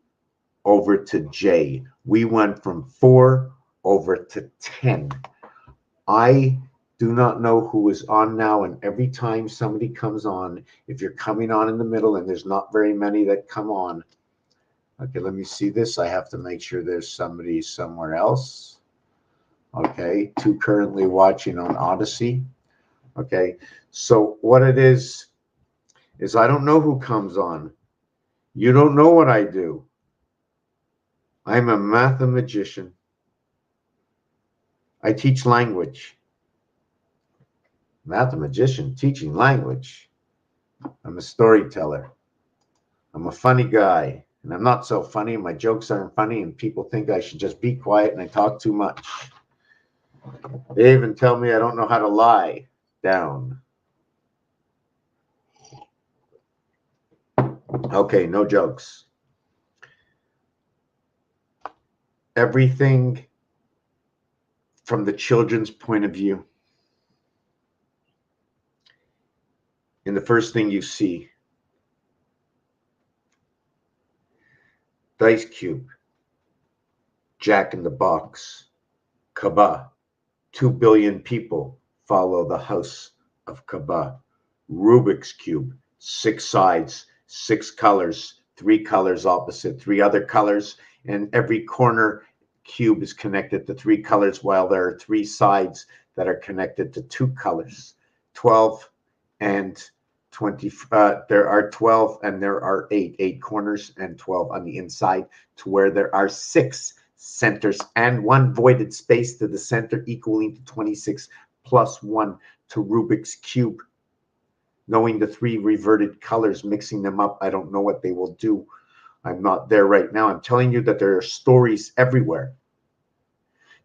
over to J. We went from 4 over to 10. I do not know who is on now, and every time somebody comes on, if you're coming on in the middle, and there's not very many that come on. Okay, let me see this. I have to make sure there's somebody somewhere else. Okay, 2 currently watching on Odyssey. Okay, so what it is I don't know who comes on. You don't know what I do. I'm a mathematician. I teach language. Mathematician teaching language. I'm a storyteller. I'm a funny guy, and I'm not so funny. My jokes aren't funny, and people think I should just be quiet and I talk too much. They even tell me I don't know how to lie down. Okay, no jokes. Everything from the children's point of view. And the first thing you see, dice cube, Jack in the Box, Kaaba, 2 billion people follow the house of Kaaba, Rubik's Cube, 6 sides, 6 colors, 3 colors opposite, 3 other colors, and every corner cube is connected to 3 colors while there are 3 sides that are connected to 2 colors. 12 and 20, there are 12 and there are 8 corners and 12 on the inside, to where there are 6 centers and 1 voided space to the center, equaling to 26 plus 1 to Rubik's Cube. Knowing the 3 reverted colors, mixing them up, I don't know what they will do. I'm not there right now. I'm telling you that there are stories everywhere.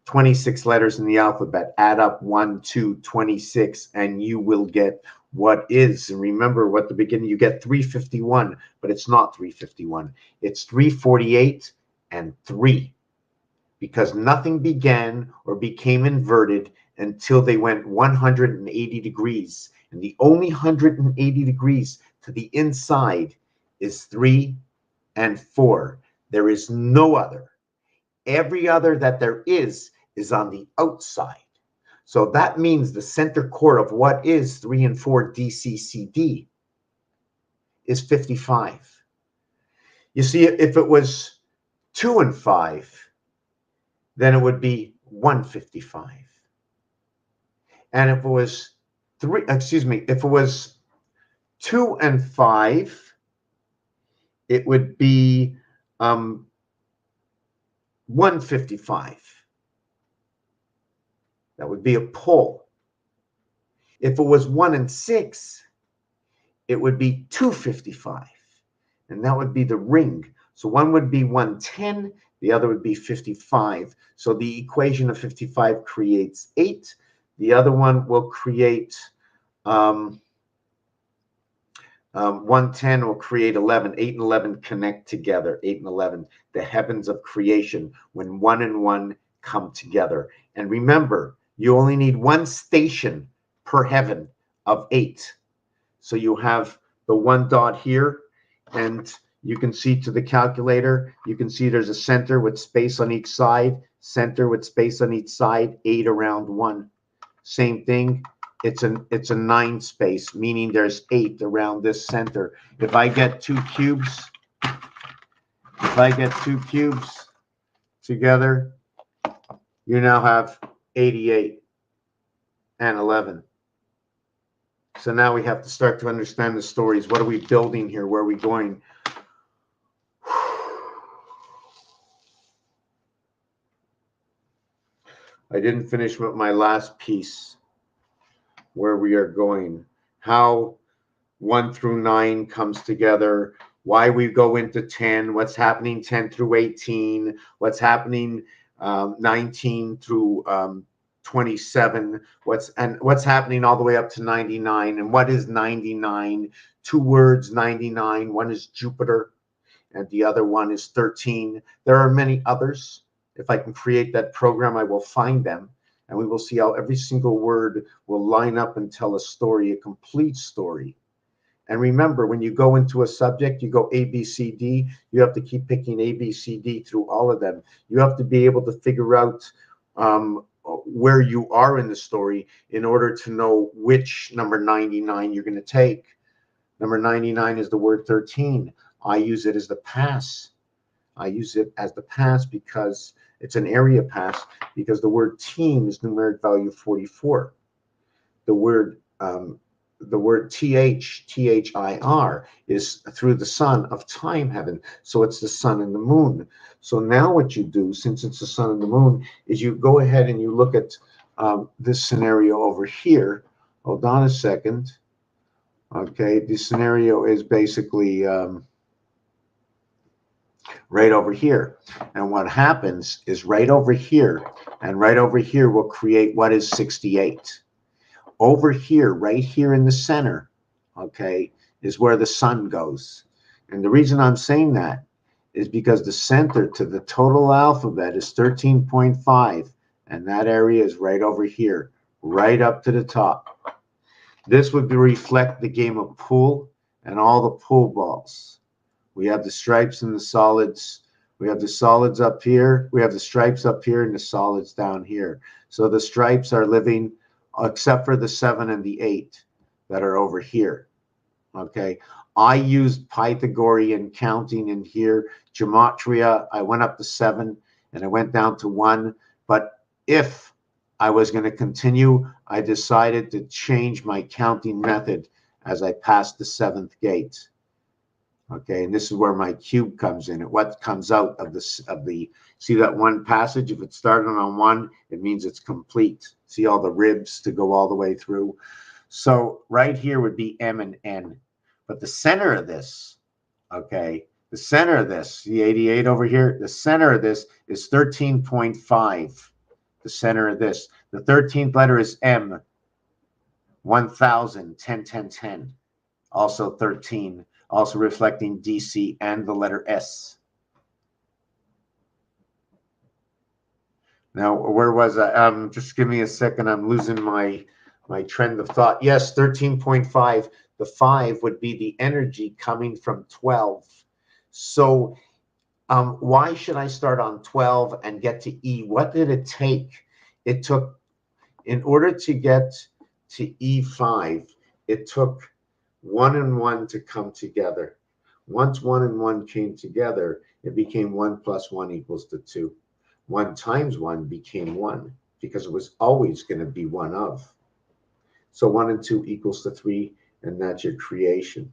26 letters in the alphabet, add up 1, 2, 26, and you will get what is. And remember, what the beginning, you get 351, but it's not 351. It's 348 and 3, because nothing began or became inverted until they went 180 degrees. And the only 180 degrees to the inside is 3 and 4. There is no other. Every other that there is on the outside. So that means the center core of what is 3 and 4 DCCD is 55. You see, if it was 2 and 5, then it would be 155. And if it was if it was 2 and 5, it would be 155. That would be a pull. If it was 1 and 6, it would be 255. And that would be the ring. So one would be 110, the other would be 55. So the equation of 55 creates 8. The other one will create 110 will create 11. 8 and 11 connect together. 8 and 11, the heavens of creation, when 1 and 1 come together. And remember, you only need one station per heaven of 8. So you have the 1 dot here, and you can see to the calculator, you can see there's a center with space on each side, center with space on each side, 8 around 1. Same thing. It's a 9 space, meaning there's 8 around this center. If I get two cubes together, you now have 88 and 11. So now we have to start to understand the stories. What are we building here? Where are we going? I didn't finish with my last piece, where we are going, how 1 through 9 comes together, why we go into 10, what's happening 10 through 18, what's happening 19 through 27, what's happening all the way up to 99, and what is 99? 2 words, 99. One is Jupiter, and the other one is 13. There are many others. If I can create that program, I will find them, and we will see how every single word will line up and tell a story, a complete story. And remember, when you go into a subject, you go A, B, C, D. You have to keep picking A, B, C, D through all of them. You have to be able to figure out where you are in the story in order to know which number 99 you're going to take. Number 99 is the word 13. I use it as the pass. I use it as the pass because it's an area pass, because the word team is numeric value 44. The word THIR is through the sun of time heaven. So it's the sun and the moon. So now what you do, since it's the sun and the moon, is you go ahead and you look at this scenario over here. Hold on a second. Okay, the scenario is basically right over here. And what happens is right over here and right over here will create what is 68. Over here, right here in the center, okay, is where the sun goes. And the reason I'm saying that is because the center to the total alphabet is 13.5, and that area is right over here, right up to the top. This would reflect the game of pool and all the pool balls. We have the stripes and the solids. We have the solids up here. We have the stripes up here and the solids down here. So the stripes are living, except for the 7 and the 8 that are over here. Okay. I used Pythagorean counting in here. Gematria, I went up to 7 and I went down to 1. But if I was going to continue, I decided to change my counting method as I passed the 7th gate. Okay, and this is where my cube comes in. What comes out of the see that one passage? If it started on 1, it means it's complete. See all the ribs to go all the way through. So right here would be M and N. But the center of this, okay, the center of this, the 88 over here, the center of this is 13.5. The center of this. The 13th letter is M, 1000, 10, 10, 10. Also 13. Also reflecting DC and the letter S. Now, where was I? Just give me a second. I'm losing my trend of thought. Yes, 13.5. The 5 would be the energy coming from 12. So why should I start on 12 and get to E? What did it take? It took, in order to get to E5, it took 1 and 1 to come together. Once 1 and 1 came together, it became 1 plus 1 equals to 2. 1 times 1 became 1 because it was always going to be 1 of. So 1 and 2 equals to 3, and that's your creation.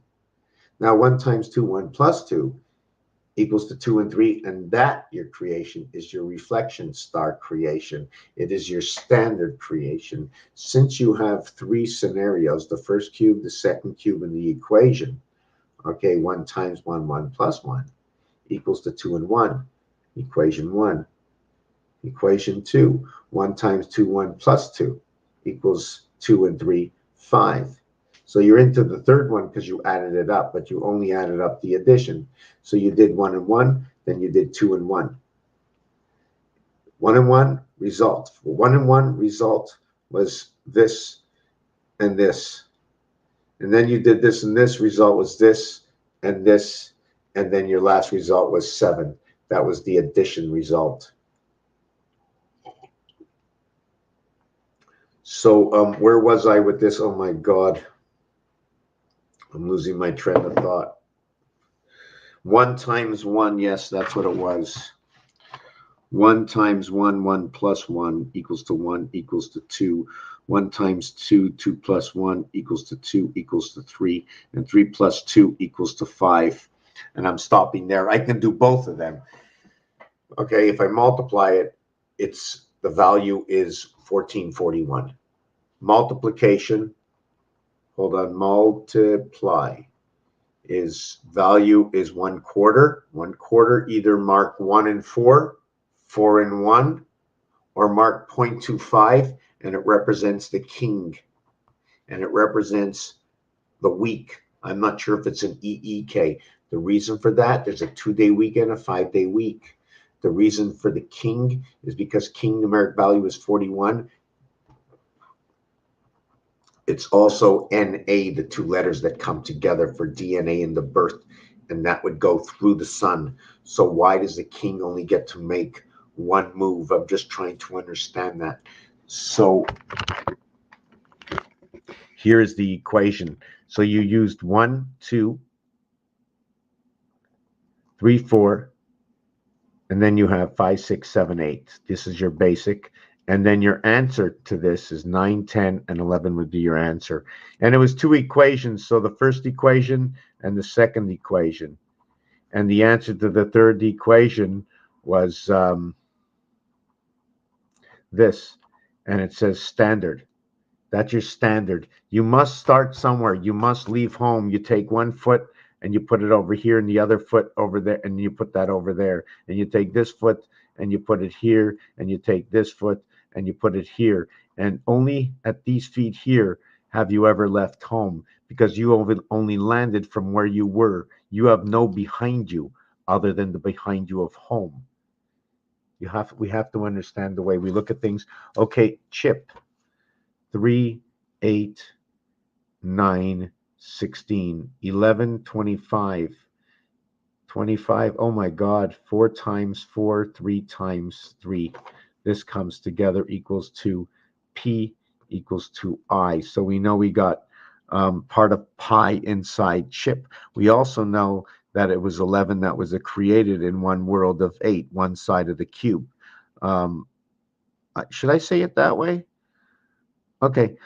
Now 1 times 2, 1 plus 2 equals to 2 and 3, and that, your creation, is your reflection star creation. It is your standard creation. Since you have 3 scenarios, the first cube, the second cube, and the equation, okay, 1 times 1, 1 plus 1 equals to 2 and 1, equation 1. Equation 2, 1 times 2, 1 plus 2 equals 2 and 3, 5. So you're into the third one because you added it up, but you only added up the addition. So you did 1 and 1, then you did 2 and 1. 1 and 1 result. 1 and 1 result was this and this. And then you did this and this result was this and this. And then your last result was 7. That was the addition result. So where was I with this? Oh my God. I'm losing my train of thought. 1 times 1, yes, that's what it was. 1 times 1, 1 plus 1 equals to 1 equals to 2. 1 times 2, 2 plus 1 equals to 2 equals to 3. And 3 plus 2 equals to 5. And I'm stopping there. I can do both of them. Okay, if I multiply it, the value is 1441. Multiplication, hold on, multiply is value is 1/4. 1/4, either mark 1 and 4, 4 and 1, or mark 0.25, and it represents the king, and it represents the week. I'm not sure if it's an EEK. The reason for that, there's a 2-day week and a 5-day week. The reason for the king is because king numeric value is 41. It's also NA, the 2 letters that come together for DNA in the birth, and that would go through the sun. So why does the king only get to make 1 move? I'm just trying to understand that. So here is the equation. So you used 1, 2, 3, 4, and then you have 5, 6, 7, 8. This is your basic. And then your answer to this is 9, 10, and 11 would be your answer. And it was 2 equations. So the first equation and the second equation. And the answer to the third equation was this. And it says standard. That's your standard. You must start somewhere. You must leave home. You take 1 foot and you put it over here and the other foot over there, and you put that over there. And you take this foot and you put it here, and you take this foot and you put it here. And only at these feet here have you ever left home, because you only landed from where you were. You have no behind you other than the behind you of home. We have to understand the way we look at things. Okay, chip. 3, 8, 9, 16, 11, 25, 25. Oh my God, 4 times 4, 3 times 3. This comes together equals to P equals to I. So we know we got part of pi inside chip. We also know that it was 11 that was created in one world of 8, one side of the cube. Should I say it that way? Okay,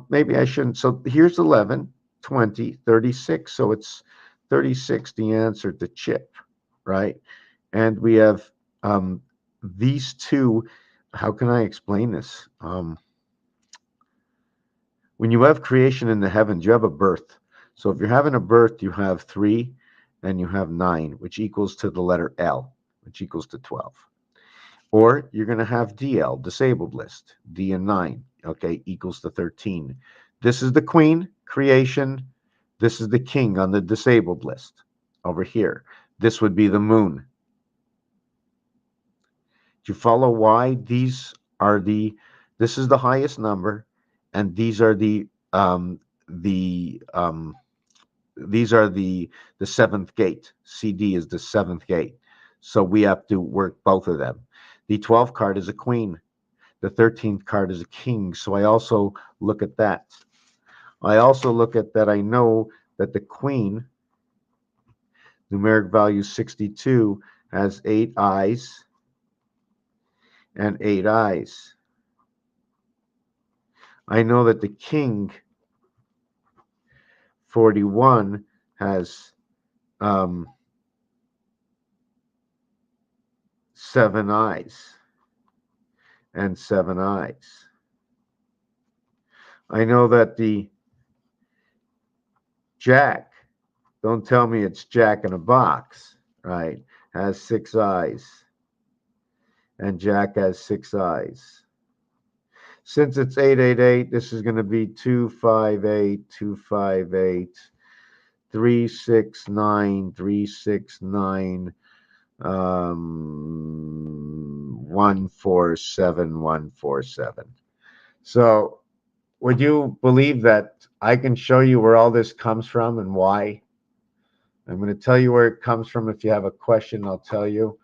maybe I shouldn't. So here's 11, 20, 36. So it's 36, the answer to chip, right? And we have these two. How can I explain this? When you have creation in the heavens, you have a birth. So if you're having a birth, you have 3 and you have 9, which equals to the letter L, which equals to 12. Or you're going to have DL, disabled list, D and 9, okay, equals to 13. This is the queen, creation. This is the king on the disabled list over here. This would be the moon. Do you follow why these are this is the highest number, and these are the seventh gate. CD is the seventh gate. So we have to work both of them. The 12th card is a queen. The 13th card is a king. So I also look at that. I also look at that. I know that the queen Numeric value 62 has 8 eyes and 8 eyes. I know that the king 41 has 7 eyes and 7 eyes. I know that the jack, don't tell me it's jack in a box, right, has 6 eyes. And jack has 6 eyes. Since it's 888, this is going to be 258, 258, 369, 369, 147, 147. So would you believe that I can show you where all this comes from and why? I'm going to tell you where it comes from. If you have a question, I'll tell you.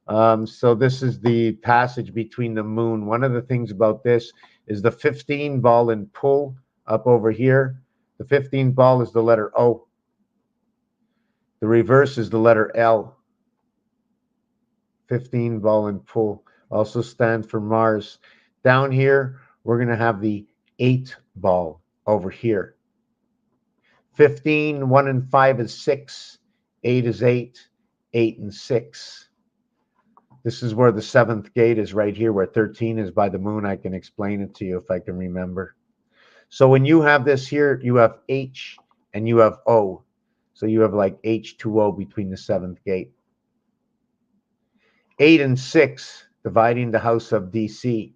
So this is the passage between the moon. One of the things about this is the 15 ball and pull up over here. The 15 ball is the letter O. The reverse is the letter L. 15 ball and pull also stand for Mars. Down here, we're going to have the 8 ball over here. 15, 1 and 5 is 6. 8 is 8. 8 and 6. This is where the 7th gate is, right here, where 13 is by the moon. I can explain it to you if I can remember. So when you have this here, you have H and you have O. So you have like H2O between the 7th gate. 8 and 6, dividing the house of DC.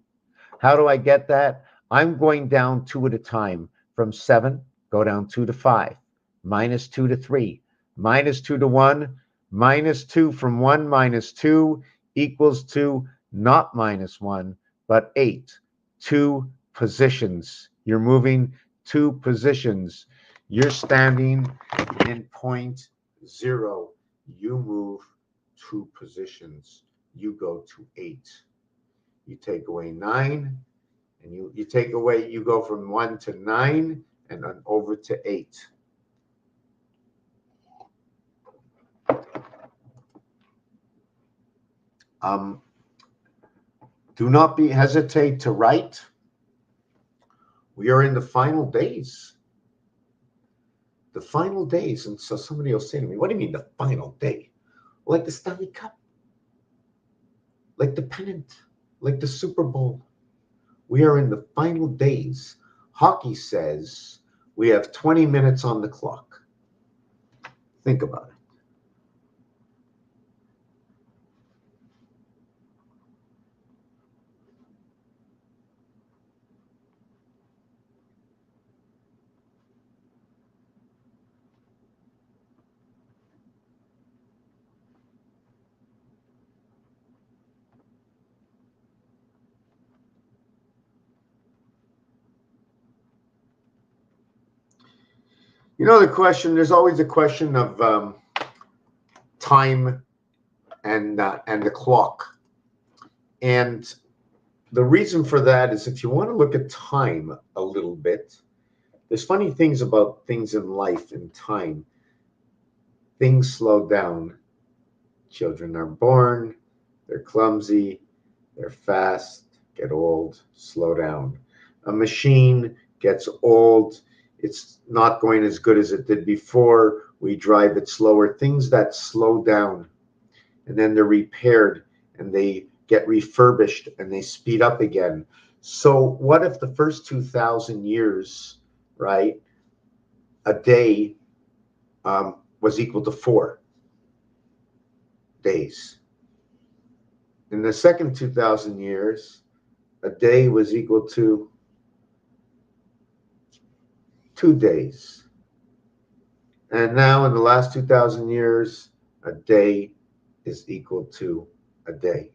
How do I get that? I'm going down 2 at a time. From 7, go down 2 to 5, minus 2 to 3, minus 2 to 1, minus 2 from 1 minus 2 equals to not minus 1, but 8. 2 positions. You're moving 2 positions. You're standing in point 0. You move 2 positions. You go to 8. You take away 9, and you take away, you go from 1 to 9, and then over to 8. Do not hesitate to write. We are in the final days. The final days. And so somebody will say to me, what do you mean the final day? Like the Stanley Cup, like the pennant, like the Super Bowl. We are in the final days. Hockey says we have 20 minutes on the clock. Think about it. You know, the question, there's always a question of time and the clock. And the reason for that is if you want to look at time a little bit, there's funny things about things in life and time. Things slow down. Children are born, they're clumsy, they're fast, get old, slow down. A machine gets old, it's not going as good as it did before. We drive it slower. Things that slow down, and then they're repaired and they get refurbished and they speed up again. So what if the first 2,000 years, right, a day was equal to 4 days? In the second 2,000 years, a day was equal to 2 days. And now in the last 2,000 years, a day is equal to a day.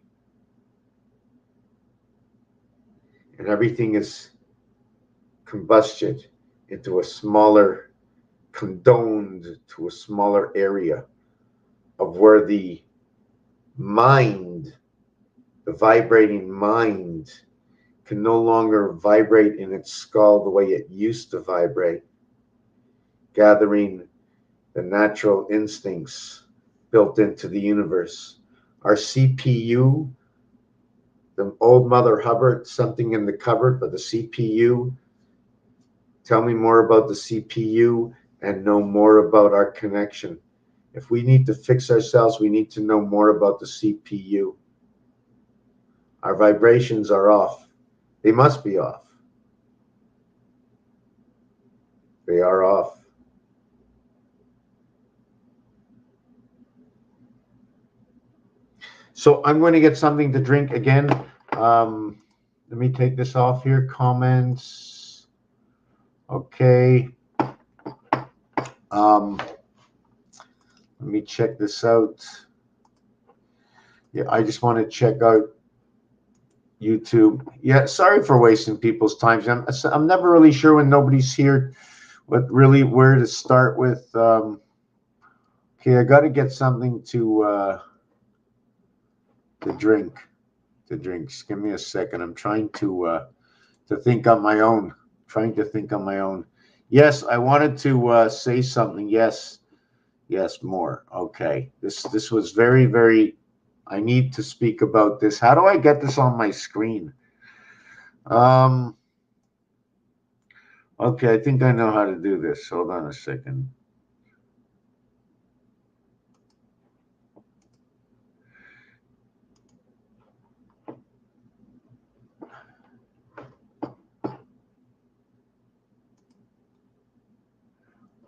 And everything is combusted into a smaller, condoned to a smaller area of where the mind, the vibrating mind, can no longer vibrate in its skull the way it used to vibrate, gathering the natural instincts built into the universe. Our CPU, the old Mother Hubbard, something in the cupboard, but the CPU, tell me more about the CPU and know more about our connection. If we need to fix ourselves, we need to know more about the CPU. Our vibrations are off. They must be off. They are off. So I'm going to get something to drink again. Let me take this off here. Comments. Okay. Let me check this out. Yeah, I just want to check out YouTube. Yeah, sorry for wasting people's time. I'm never really sure when nobody's here where to start with. Okay, I got to get something to drink. Just give me a second. I'm trying to think on my own. Yes, I wanted to say something. Yes, more. Okay. This was very, very. I need to speak about this. How do I get this on my screen? Okay, I think I know how to do this. Hold on a second.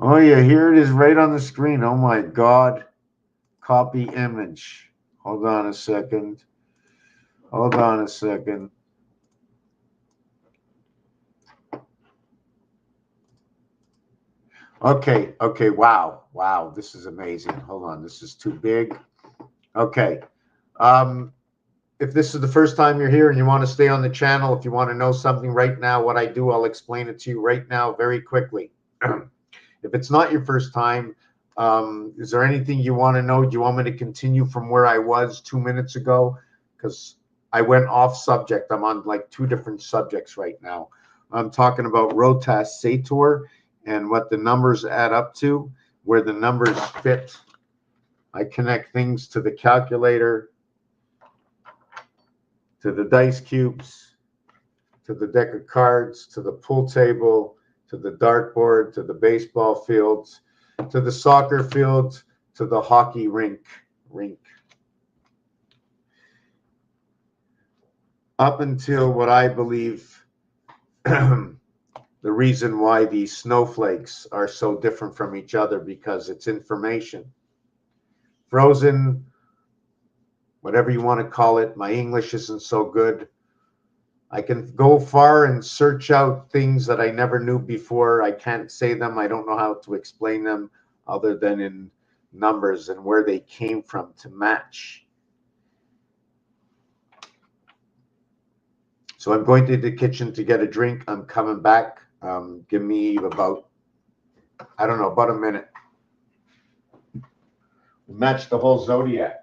Oh yeah, here it is right on the screen. Oh my God. Copy image. Hold on a second. Okay. Wow. This is amazing. Hold on. This is too big. Okay. If this is the first time you're here and you want to stay on the channel, if you want to know something right now, what I do, I'll explain it to you right now very quickly. If it's not your first time, is there anything you want to know? Do you want me to continue from where I was 2 minutes ago? Because I went off subject. I'm on like 2 different subjects right now. I'm talking about ROULETTE Sator and what the numbers add up to, where the numbers fit. I connect things to the calculator, to the dice cubes, to the deck of cards, to the pool table, to the dartboard, to the baseball fields, to the soccer fields, to the hockey rink. Up until what I believe the reason why these snowflakes are so different from each other, because it's information. Frozen, whatever you want to call it. My English isn't so good. I can go far and search out things that I never knew before. I can't say them. I don't know how to explain them other than in numbers and where they came from to match. So I'm going to the kitchen to get a drink. I'm coming back. Give me about, I don't know, about a minute. Match the whole zodiac.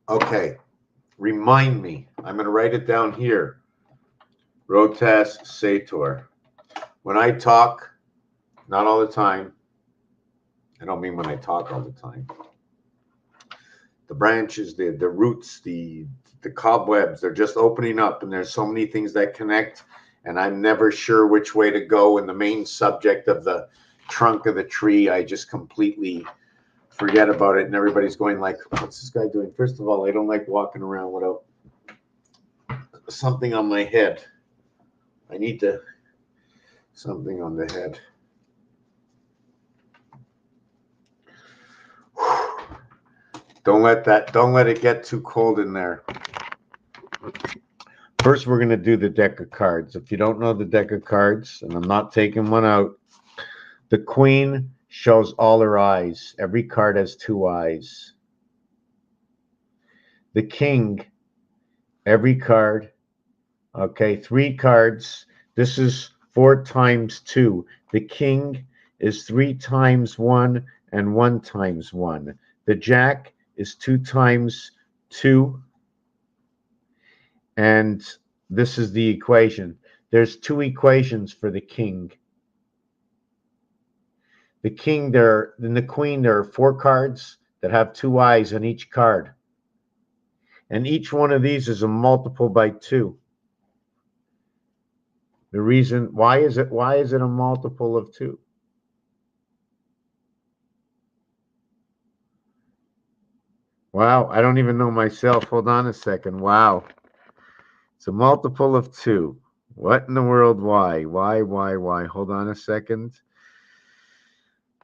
Okay, remind me. I'm going to write it down here. ROULETTE Sator. When I talk, not all the time. I don't mean when I talk all the time. The branches, the roots, the cobwebs, they're just opening up, and there's so many things that connect, and I'm never sure which way to go in the main subject of the trunk of the tree. I just completely forget about it, and everybody's going like, what's this guy doing? First of all, I don't like walking around without something on my head. I need to something on the head. Don't let it get too cold in there. First, we're going to do the deck of cards. If you don't know the deck of cards, and I'm not taking one out, The queen shows all her eyes. Every card has two eyes. The king, every card, okay, three cards. This is 4 times 2. The king is 3 times 1 and 1 times 1. The jack is 2 times 2. And this is the equation. There's 2 equations for the king. The king there, in the queen, there are 4 cards that have 2 eyes on each card. And each one of these is a multiple by 2. The reason, why is it a multiple of 2? Wow, I don't even know myself. Hold on a second. Wow. It's a multiple of 2. What in the world? Why? Why? Hold on a second.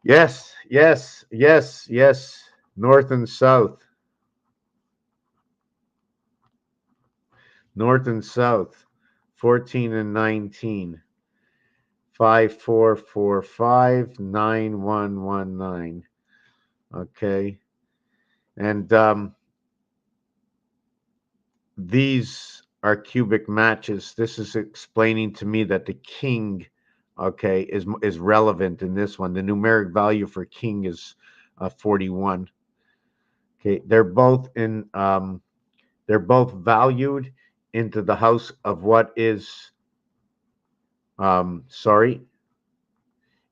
Yes. North and south. North and south. 14 and 19. 5, 4, 4, 5, 9, 1, 1, 9. Okay. And these are cubic matches. This is explaining to me that the king, okay, is relevant in this one. The numeric value for king is 41. Okay, they're both valued into the house of what is into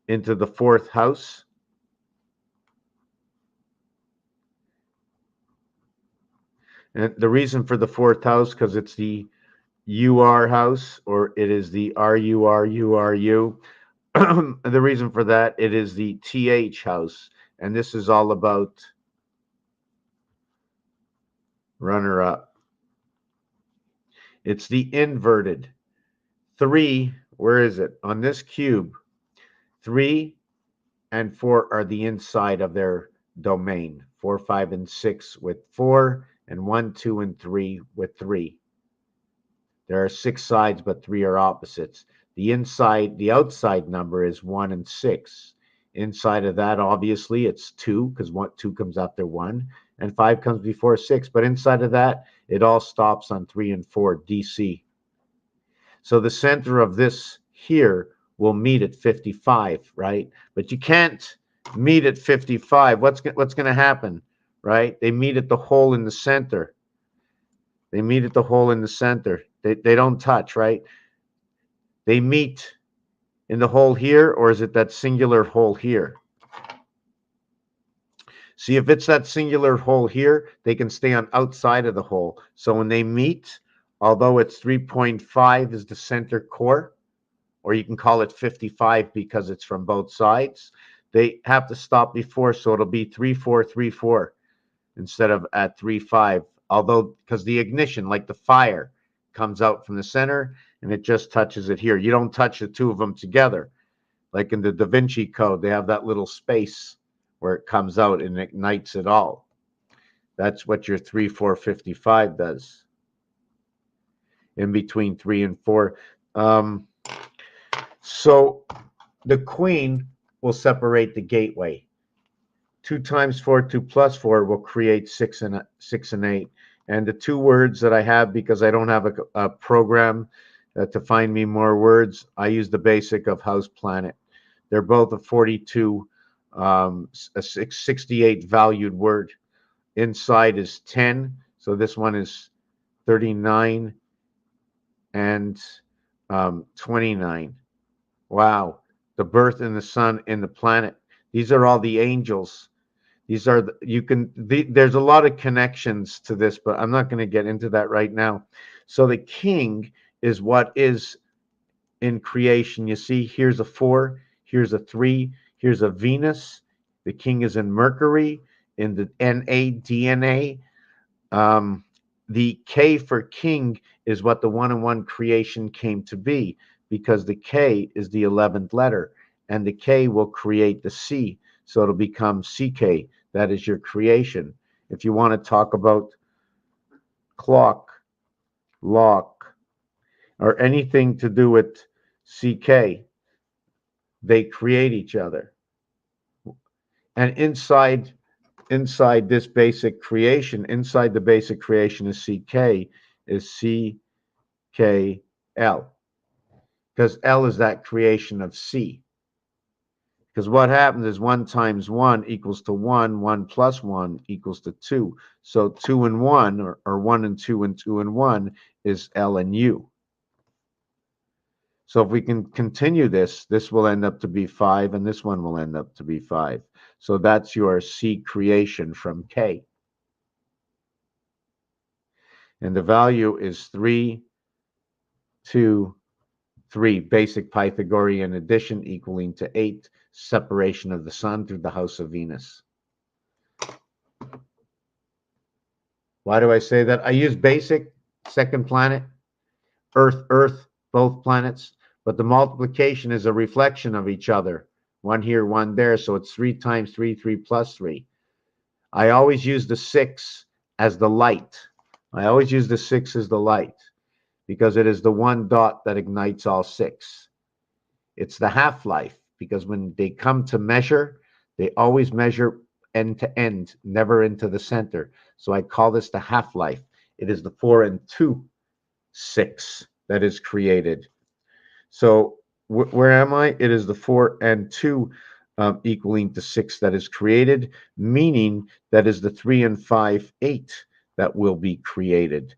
the 4th house. And the reason for the 4th house, because it's the UR house, or it is the RURURU. The reason for that, it is the TH house. And this is all about runner-up. It's the inverted. 3, where is it? On this cube, 3 and 4 are the inside of their domain. 4, 5, and 6 with 4, and 1, 2, and 3 with 3. There are 6 sides, but 3 are opposites. The outside number is 1 and 6. Inside of that, obviously, it's 2, because 2 comes after 1, and 5 comes before 6. But inside of that, it all stops on 3 and 4, DC. So the center of this here will meet at 55, right? But you can't meet at 55. What's going to happen, right? They meet at the hole in the center. They meet at the hole in the center. They don't touch, right? They meet in the hole here, or is it that singular hole here? See, if it's that singular hole here, they can stay on outside of the hole. So when they meet, although it's 3.5 is the center core, or you can call it 55 because it's from both sides, they have to stop before, so it'll be 3, 4, 3, 4 instead of at 3, 5. Although, because the ignition, like the fire, comes out from the center and it just touches it here. You don't touch the two of them together. Like in the Da Vinci Code, they have that little space where it comes out and ignites it all. That's what your 3, 4, 55 does. In between 3 and 4. So the queen will separate the gateway. 2 times 4, 2 plus 4 will create 6 and 8. And the 2 words that I have, because I don't have a program to find me more words, I use the basic of house planet. They're both a 42, a 68 valued word. Inside is 10, so this one is 39 and 29. Wow, the birth and the sun and the planet. These are all the angels. These are there's a lot of connections to this, but I'm not going to get into that right now. So the king is what is in creation. You see, here's a 4, here's a 3, here's a Venus. The king is in Mercury, in the DNA. The K for king is what the 1-in-1 creation came to be, because the K is the 11th letter, and the K will create the C, so it'll become CK. That is your creation. If you want to talk about clock, lock, or anything to do with CK, they create each other. And inside this basic creation, inside the basic creation is CK, is CKL. Because L is that creation of C. Because what happens is 1 times 1 equals to 1, 1 plus 1 equals to 2. So 2 and 1, or 1 and 2 and 2 and 1 is L and U. So if we can continue this, this will end up to be 5, and this one will end up to be 5. So that's your C creation from K. And the value is 3, 2, 3, basic Pythagorean addition equaling to 8, separation of the sun through the house of Venus. Why do I say that? I use basic, second planet, Earth, both planets, but the multiplication is a reflection of each other. One here, one there, so it's 3 times 3, 3 plus 3. I always use the 6 as the light. I always use the 6 as the light because it is the one dot that ignites all 6. It's the half-life because when they come to measure, they always measure end to end, never into the center. So I call this the half-life. It is the 4 and 2, 6 that is created. So where am I? It is the 4 and 2 equaling to 6 that is created, meaning that is the 3 and 5, 8 that will be created.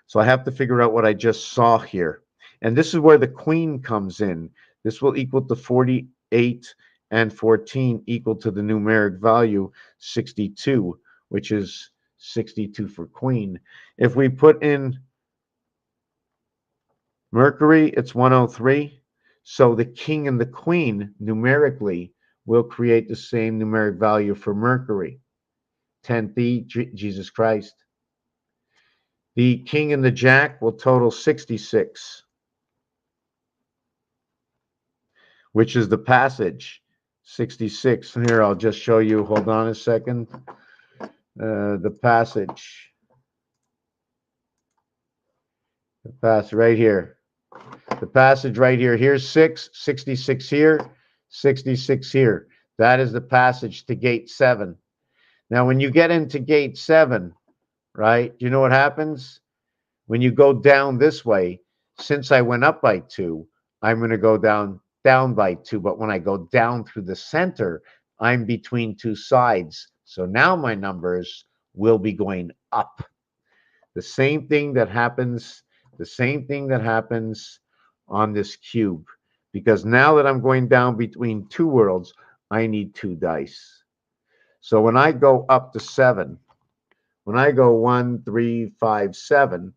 So I have to figure out what I just saw here. And this is where the queen comes in. This will equal to 48 and 14 equal to the numeric value 62, which is 62 for queen. If we put in Mercury, it's 103. So the king and the queen numerically will create the same numeric value for Mercury. 10th E, Jesus Christ. The king and the jack will total 66, which is the passage. 66. And here, I'll just show you. Hold on a second. The passage. The passage right here. The passage right here. Here's 6, 66 here, 66 here. That is the passage to gate 7. Now, when you get into gate 7, right, do you know what happens? When you go down this way, since I went up by 2, I'm going to go down by 2. But when I go down through the center, I'm between 2 sides. So now my numbers will be going up. The same thing that happens on this cube. Because now that I'm going down between 2 worlds, I need 2 dice. So when I go up to 7, when I go 1, 3, 5, 7,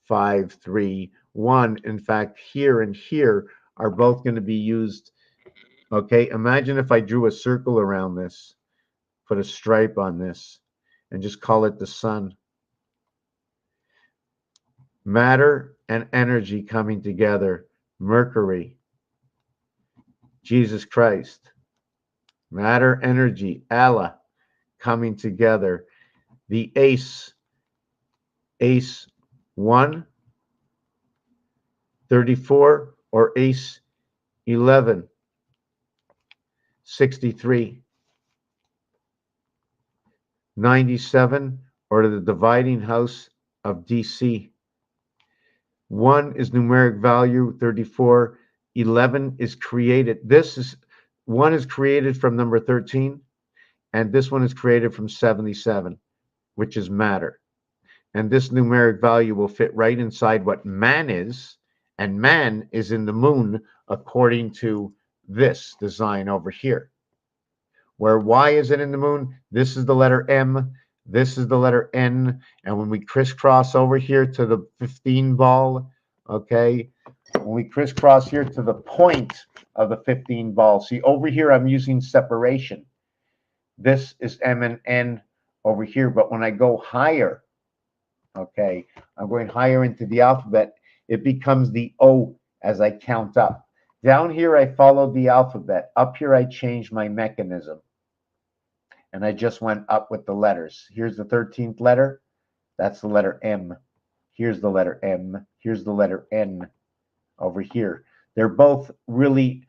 5, 3, 1, in fact, here and here are both going to be used. Okay, imagine if I drew a circle around this, put a stripe on this, and just call it the sun. Matter and energy coming together. Mercury, Jesus Christ. Matter, energy, Allah, coming together. The ace 1, 34, or ace 11, 63, 97, or the dividing house of DC. 1 is numeric value 34, 11 is created. 1 is created from number 13, and this one is created from 77, which is matter. And this numeric value will fit right inside what man is, and man is in the moon according to this design over here. Where why is it in the moon? This is the letter M, this is the letter N, and when we crisscross over here to the 15 ball, okay, when we crisscross here to the point of the 15 ball, see over here I'm using separation. This is M and N over here, but when I go higher, okay, I'm going higher into the alphabet, it becomes the O as I count up. Down here, I followed the alphabet. Up here, I changed my mechanism. And I just went up with the letters. Here's the 13th letter. That's the letter M. Here's the letter M. Here's the letter N over here. They're both really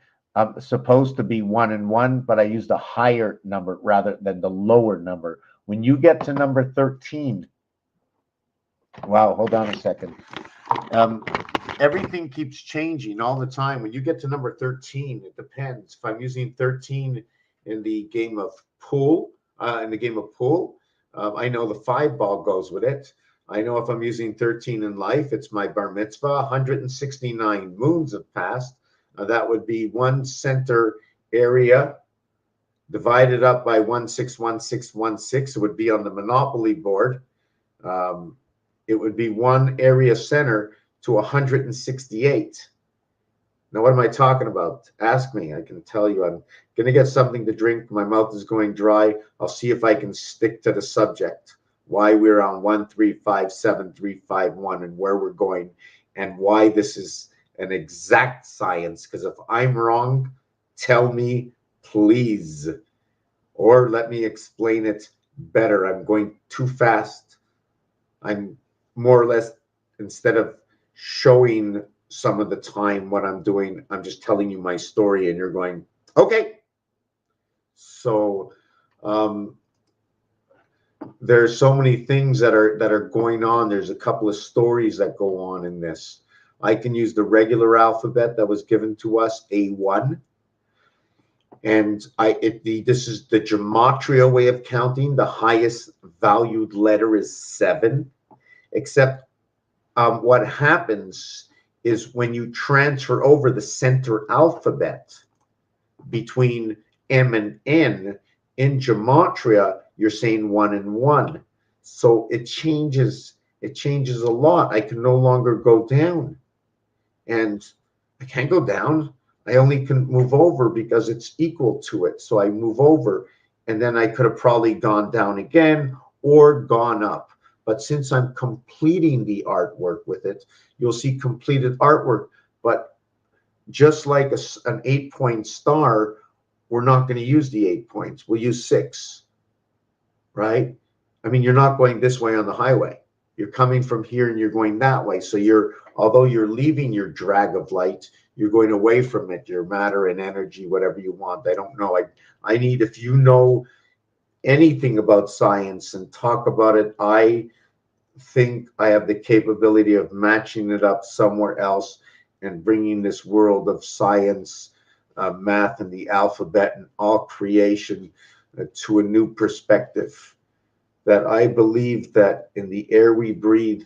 supposed to be 1 and 1, but I used a higher number rather than the lower number. When you get to number 13, wow, hold on a second. Everything keeps changing all the time. When you get to number 13, it depends. If I'm using 13 in the game of pool, I know the 5 ball goes with it. I know if I'm using 13 in life, it's my bar mitzvah. 169 moons have passed. That would be one center area divided up by 161616. It would be on the Monopoly board. It would be one area center to 168. Now, what am I talking about? Ask me. I can tell you. I'm going to get something to drink. My mouth is going dry. I'll see if I can stick to the subject. Why we're on 1357351 and where we're going and why this is an exact science. Because if I'm wrong, tell me, please. Or let me explain it better. I'm going too fast. I'm more or less, instead of showing some of the time what I'm doing, I'm just telling you my story and you're going, okay. So there's so many things that are going on. There's a couple of stories that go on in this. I can use the regular alphabet that was given to us, A1. And this is the gematria way of counting. The highest valued letter is 7. Except what happens is when you transfer over the center alphabet between M and N, in gematria, you're saying 1 and 1. So it changes a lot. I can no longer go down. And I can't go down. I only can move over because it's equal to it. So I move over, and then I could have probably gone down again or gone up. But since I'm completing the artwork with it, you'll see completed artwork. But just like an 8-point star, we're not going to use the 8 points. We'll use 6, right? I mean, you're not going this way on the highway. You're coming from here and you're going that way. So although you're leaving your drag of light, you're going away from it, your matter and energy, whatever you want. I don't know. I need, if you know anything about science and talk about it, I think I have the capability of matching it up somewhere else and bringing this world of science, math, and the alphabet and all creation to a new perspective. That I believe that in the air we breathe,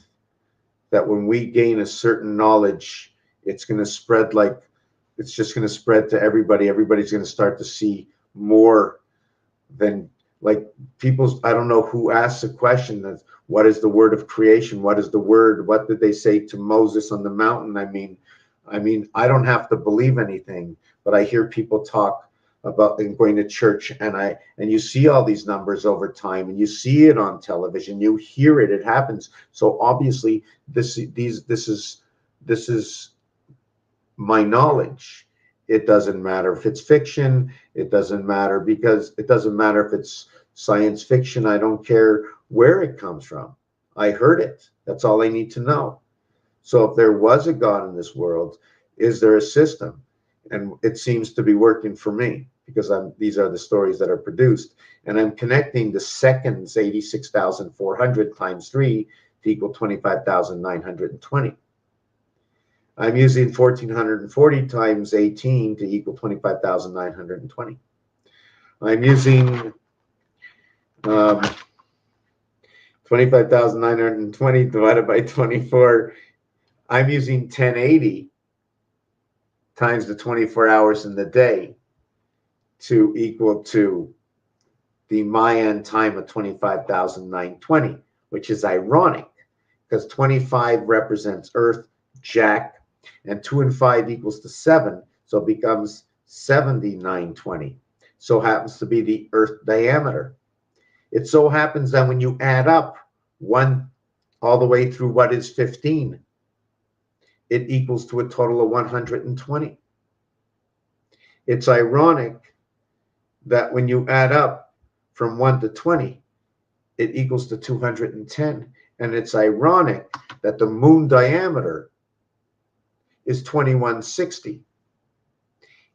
that when we gain a certain knowledge, it's going to spread it's just going to spread to everybody. Everybody's going to start to see more than people. I don't know who asked the question that what is the word of creation? What is the word? What did they say to Moses on the mountain? I mean, I don't have to believe anything, but I hear people talk about going to church, and you see all these numbers over time, and you see it on television, you hear it, it happens. So obviously, this is my knowledge. It doesn't matter if it's fiction. It doesn't matter because it doesn't matter if it's science fiction. I don't care where it comes from. I heard it. That's all I need to know. So if there was a God in this world, is there a system? And it seems to be working for me because these are the stories that are produced. And I'm connecting the seconds, 86,400 times 3 to equal 25,920. I'm using 1,440 times 18 to equal 25,920. I'm using 25,920 divided by 24. I'm using 1080 times the 24 hours in the day to equal to the Mayan time of 25,920, which is ironic because 25 represents Earth, Jack, and 2 and 5 equals to 7, so it becomes 7920. So happens to be the Earth diameter. It so happens that when you add up 1 all the way through what is 15, it equals to a total of 120. It's ironic that when you add up from 1 to 20, it equals to 210. And it's ironic that the moon diameter is 2160.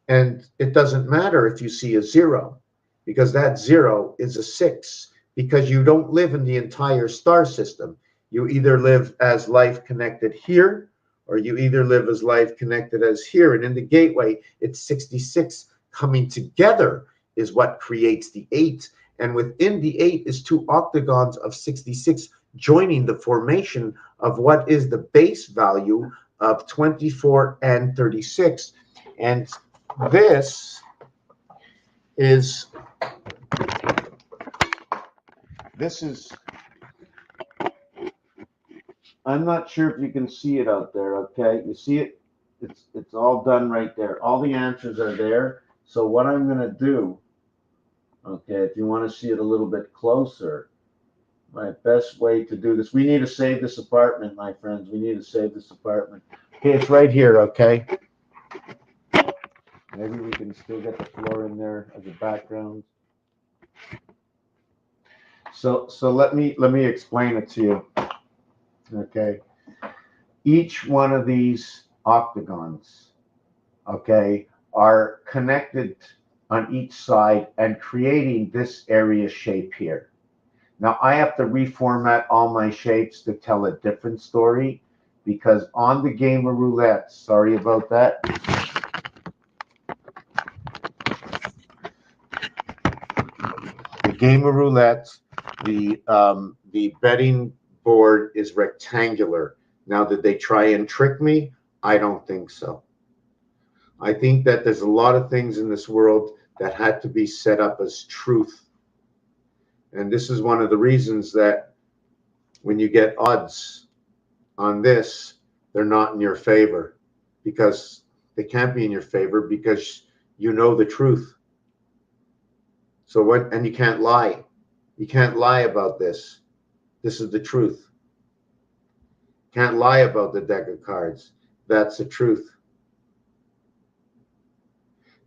And it doesn't matter if you see a 0, because that 0 is a 6, because you don't live in the entire star system. You either live as life connected here, or you either live as life connected as here. And in the gateway, it's 66 coming together is what creates the 8. And within the 8 is two octagons of 66 joining the formation of what is the base value of 24 and 36. And this is I'm not sure if you can see it out there. Okay, you see it? It's all done right there. All the answers are there. So what I'm going to do, okay, if you want to see it a little bit closer, my best way to do this, we need to save this apartment, my friends. We need to save this apartment. Okay, it's right here. Okay, maybe we can still get the floor in there as a background. So let me explain it to you. Okay, each one of these octagons, okay, are connected on each side and creating this area shape here. Now I have to reformat all my shapes to tell a different story, because on the game of roulette, sorry about that. The game of roulette, the betting board is rectangular. Now, did they try and trick me? I don't think so. I think that there's a lot of things in this world that had to be set up as truth. And this is one of the reasons that when you get odds on this, they're not in your favor, because they can't be in your favor because you know the truth. So what, and you can't lie. You can't lie about this. This is the truth. Can't lie about the deck of cards. That's the truth.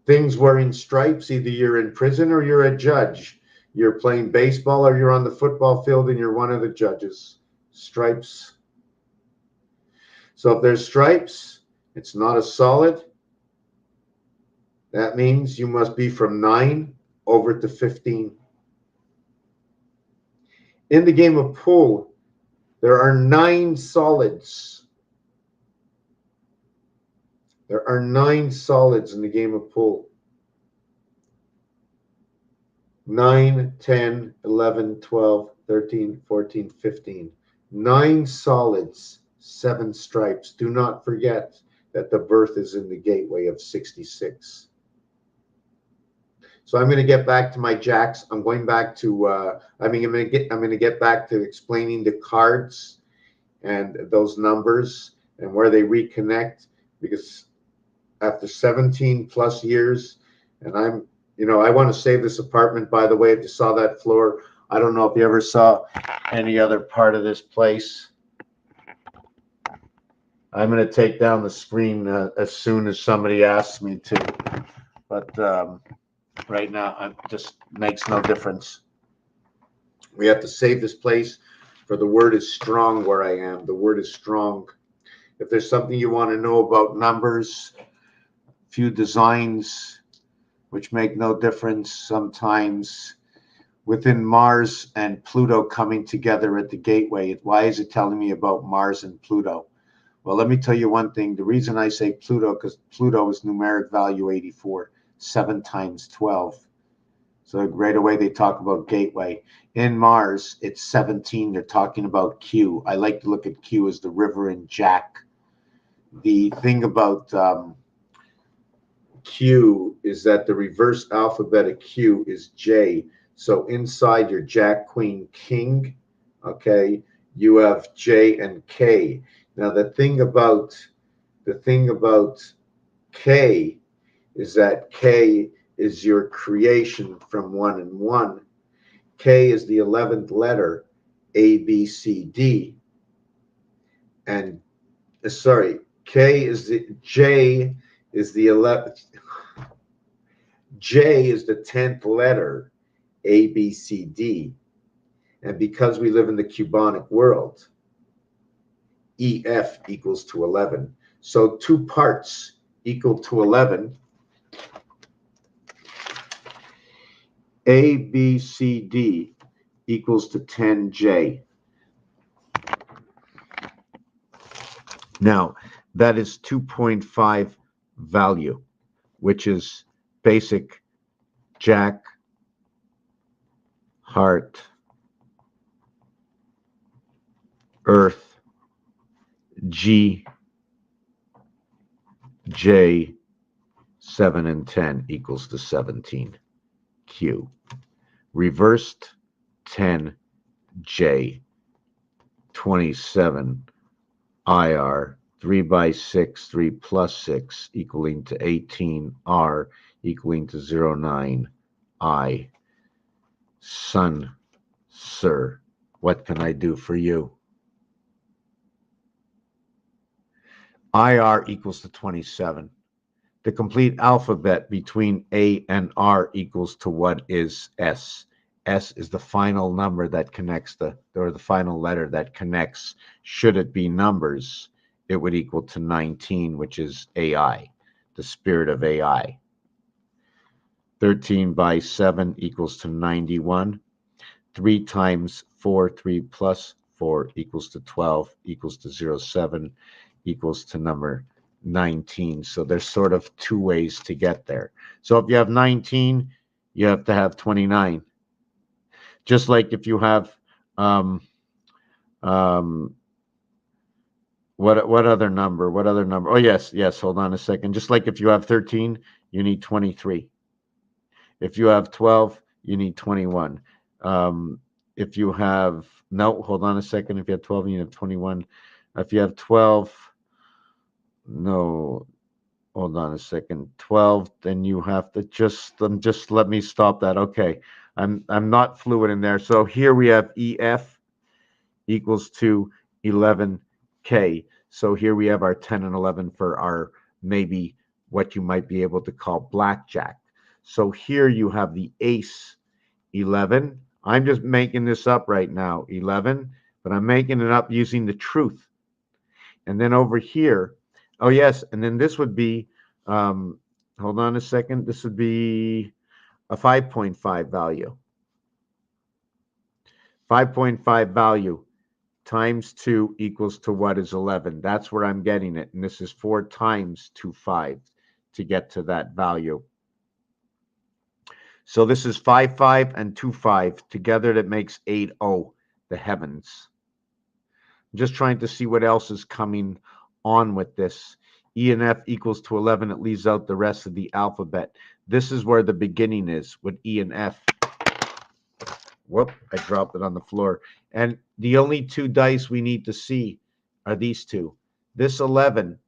Things wearing stripes, either you're in prison or you're a judge. You're playing baseball or you're on the football field and you're one of the judges. Stripes. So if there's stripes, it's not a solid. That means you must be from 9 over to 15. In the game of pool, there are 9 solids. There are 9 solids in the game of pool. 9, 10, 11, 12, 13, 14, 15. 9 solids, 7 stripes. Do not forget that the birth is in the gateway of 66. So I'm going to get back to my jacks. I'm going back to I'm going to get back to explaining the cards and those numbers and where they reconnect, because after 17 plus years, and I want to save this apartment. By the way, if you saw that floor, I don't know if you ever saw any other part of this place. I'm going to take down the screen as soon as somebody asks me to, but right now it just makes no difference. We have to save this place, for the word is strong where I am. The word is strong. If there's something you want to know about numbers, few designs which make no difference sometimes within Mars and Pluto coming together at the gateway. Why is it telling me about Mars and Pluto? Well, let me tell you one thing. The reason I say Pluto, because Pluto is numeric value 84, 7 times 12. So right away they talk about gateway. In Mars, it's 17. They're talking about Q. I like to look at Q as the river in Jack. The thing about Q is that the reverse alphabet of Q is J. So inside your Jack, Queen, King, okay, you have J and K. Now the thing about K is that K is your creation from 1 and 1. K is the 11th letter, A, B, C, D. And K is the J is the 11th. J is the 10th letter, A, B, C, D. And because we live in the cubonic world, EF equals to 11. So 2 parts equal to 11. A, B, C, D equals to 10J. Now, that is 2.5 value, which is basic Jack, heart, earth, G, J, 7 and 10 equals to 17. Q. Reversed 10J, 27 IR, 3 by 6, 3 plus 6 equaling to 18 R equaling to 09 I. Son, sir, what can I do for you? IR equals to 27. The complete alphabet between A and R equals to what is S? S is the final number that connects or the final letter that connects. Should it be numbers, it would equal to 19, which is AI, the spirit of AI. 13 by 7 equals to 91. 3 times 4, 3 plus 4 equals to 12, equals to 07, equals to number 19. So there's sort of two ways to get there. So if you have 19, you have to have 29. Just like if you have what other number? What other number? Oh yes, hold on a second. Just like if you have 13, you need 23. If you have 12, you need 21. If you have hold on a second. If you have 12, you have 21. If you have 12, no, hold on a second. 12, then you have to just let me stop that. Okay, I'm not fluid in there. So here we have EF equals to 11K. So here we have our 10 and 11 for our maybe what you might be able to call blackjack. So here you have the ace 11. I'm just making this up right now, 11, but I'm making it up using the truth. And then over here, oh yes, and then this would be, hold on a second, this would be a 5.5 value. 5.5 value times 2 equals to what is 11. That's where I'm getting it. And this is 4 times 2 5 to get to that value. So this is 5 5 and 2 5. Together that makes 8 0, the heavens. I'm just trying to see what else is coming on with this. E and F equals to 11. It leaves out the rest of the alphabet. This is where the beginning is with E and F. Whoop, I dropped it on the floor. And the only two dice we need to see are these two. This 11,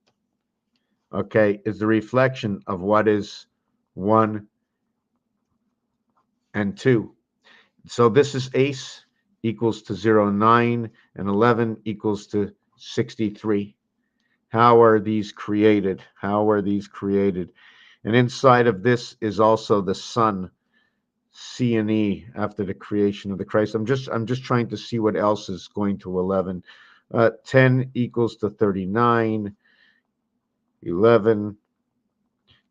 okay, is the reflection of what is 1 and 2. So this is ace equals to 09 and 11 equals to 63. How are these created? How are these created? And inside of this is also the sun, C and E, after the creation of the Christ. I'm just trying to see what else is going to 11. 10 equals to 39. 11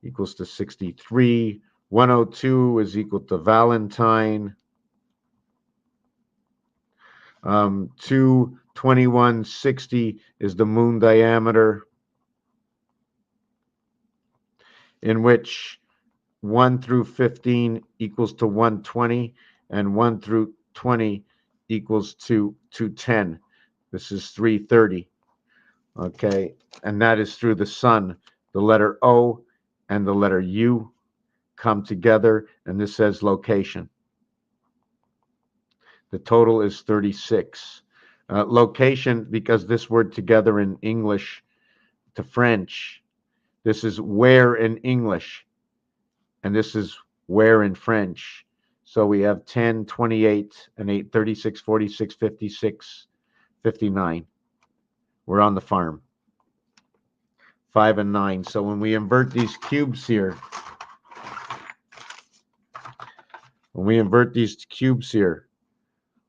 equals to 63. 102 is equal to Valentine. 22160 is the moon diameter, in which 1 through 15 equals to 120, and 1 through 20 equals to 210. This is 330. Okay, and that is through the sun. The letter O and the letter U come together, and this says location. The total is 36. Location, because this word together in English to French, this is where in English, and this is where in French. So we have 10, 28, and 8, 36, 46, 56, 59. We're on the farm. 5 and 9. So when we invert these cubes here,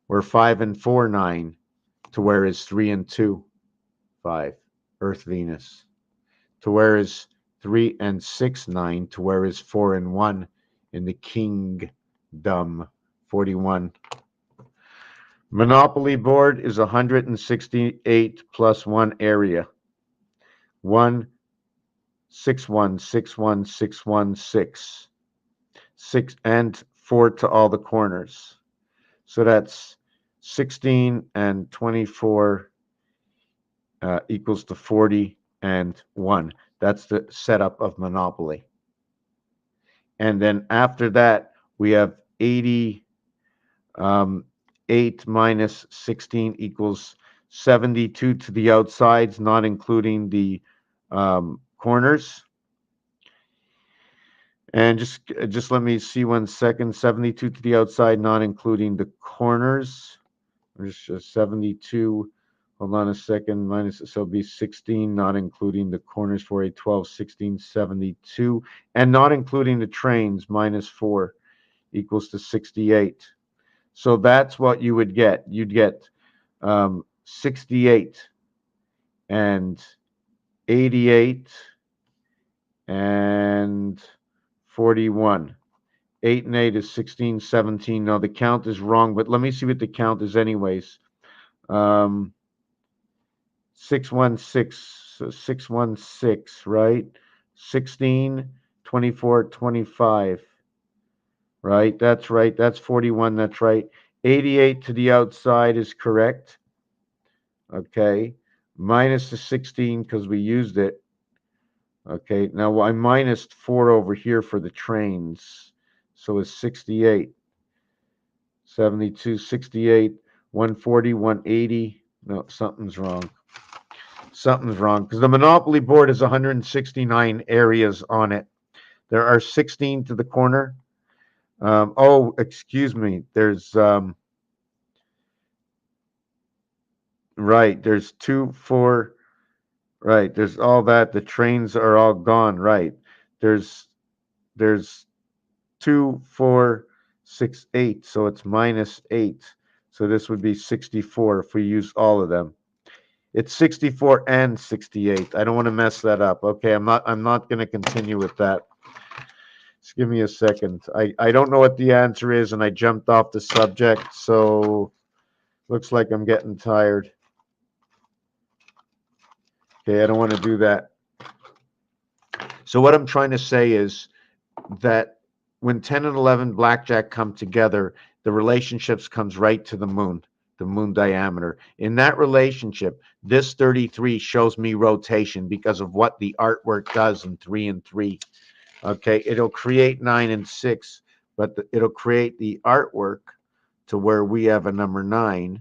we're 5 and 4, 9, to where is 3 and 2, 5, Earth, Venus, to where is 3 and 6, 9, to where is 4 and 1 in the kingdom, 41. Monopoly board is 168 plus 1 area. 1, 6, 1, 6, 1, 6, 1, 6. 6 and 4 to all the corners. So that's 16 and 24 equals to 40 and 1. That's the setup of Monopoly. And then after that, we have 80. 8 minus 16 equals 72 to the outsides, not including the corners. And just let me see 1 second. 72 to the outside, not including the corners. There's 72. Hold on a second. Minus, so it'll be 16, not including the corners for a 12, 16, 72. And not including the trains, minus 4 equals to 68. So that's what you would get. You'd get 68 and 88 and 41. 8 and 8 is 16, 17. No, the count is wrong, but let me see what the count is anyways. 616, 616, right? 16, 24, 25. Right, that's right. That's 41. That's right. 88 to the outside is correct. Okay. Minus the 16 because we used it. Okay. Now I minused 4 over here for the trains. So it's 68. 72, 68, 140, 180. No, something's wrong. Something's wrong because the Monopoly board has 169 areas on it. There are 16 to the corner. Oh, excuse me. There's right. There's 2, 4. Right. There's all that. The trains are all gone. Right. There's 2, 4, 6, 8. So it's minus 8. So this would be 64 if we use all of them. It's 64 and 68. I don't want to mess that up. Okay, I'm not going to continue with that. Just give me a second. I don't know what the answer is, and I jumped off the subject, so looks like I'm getting tired. Okay, I don't want to do that. So what I'm trying to say is that when 10 and 11 blackjack come together, the relationships comes right to the moon diameter. In that relationship, this 33 shows me rotation because of what the artwork does in 3 and 3. Okay, it'll create 9 and 6, but it'll create the artwork to where we have a number 9,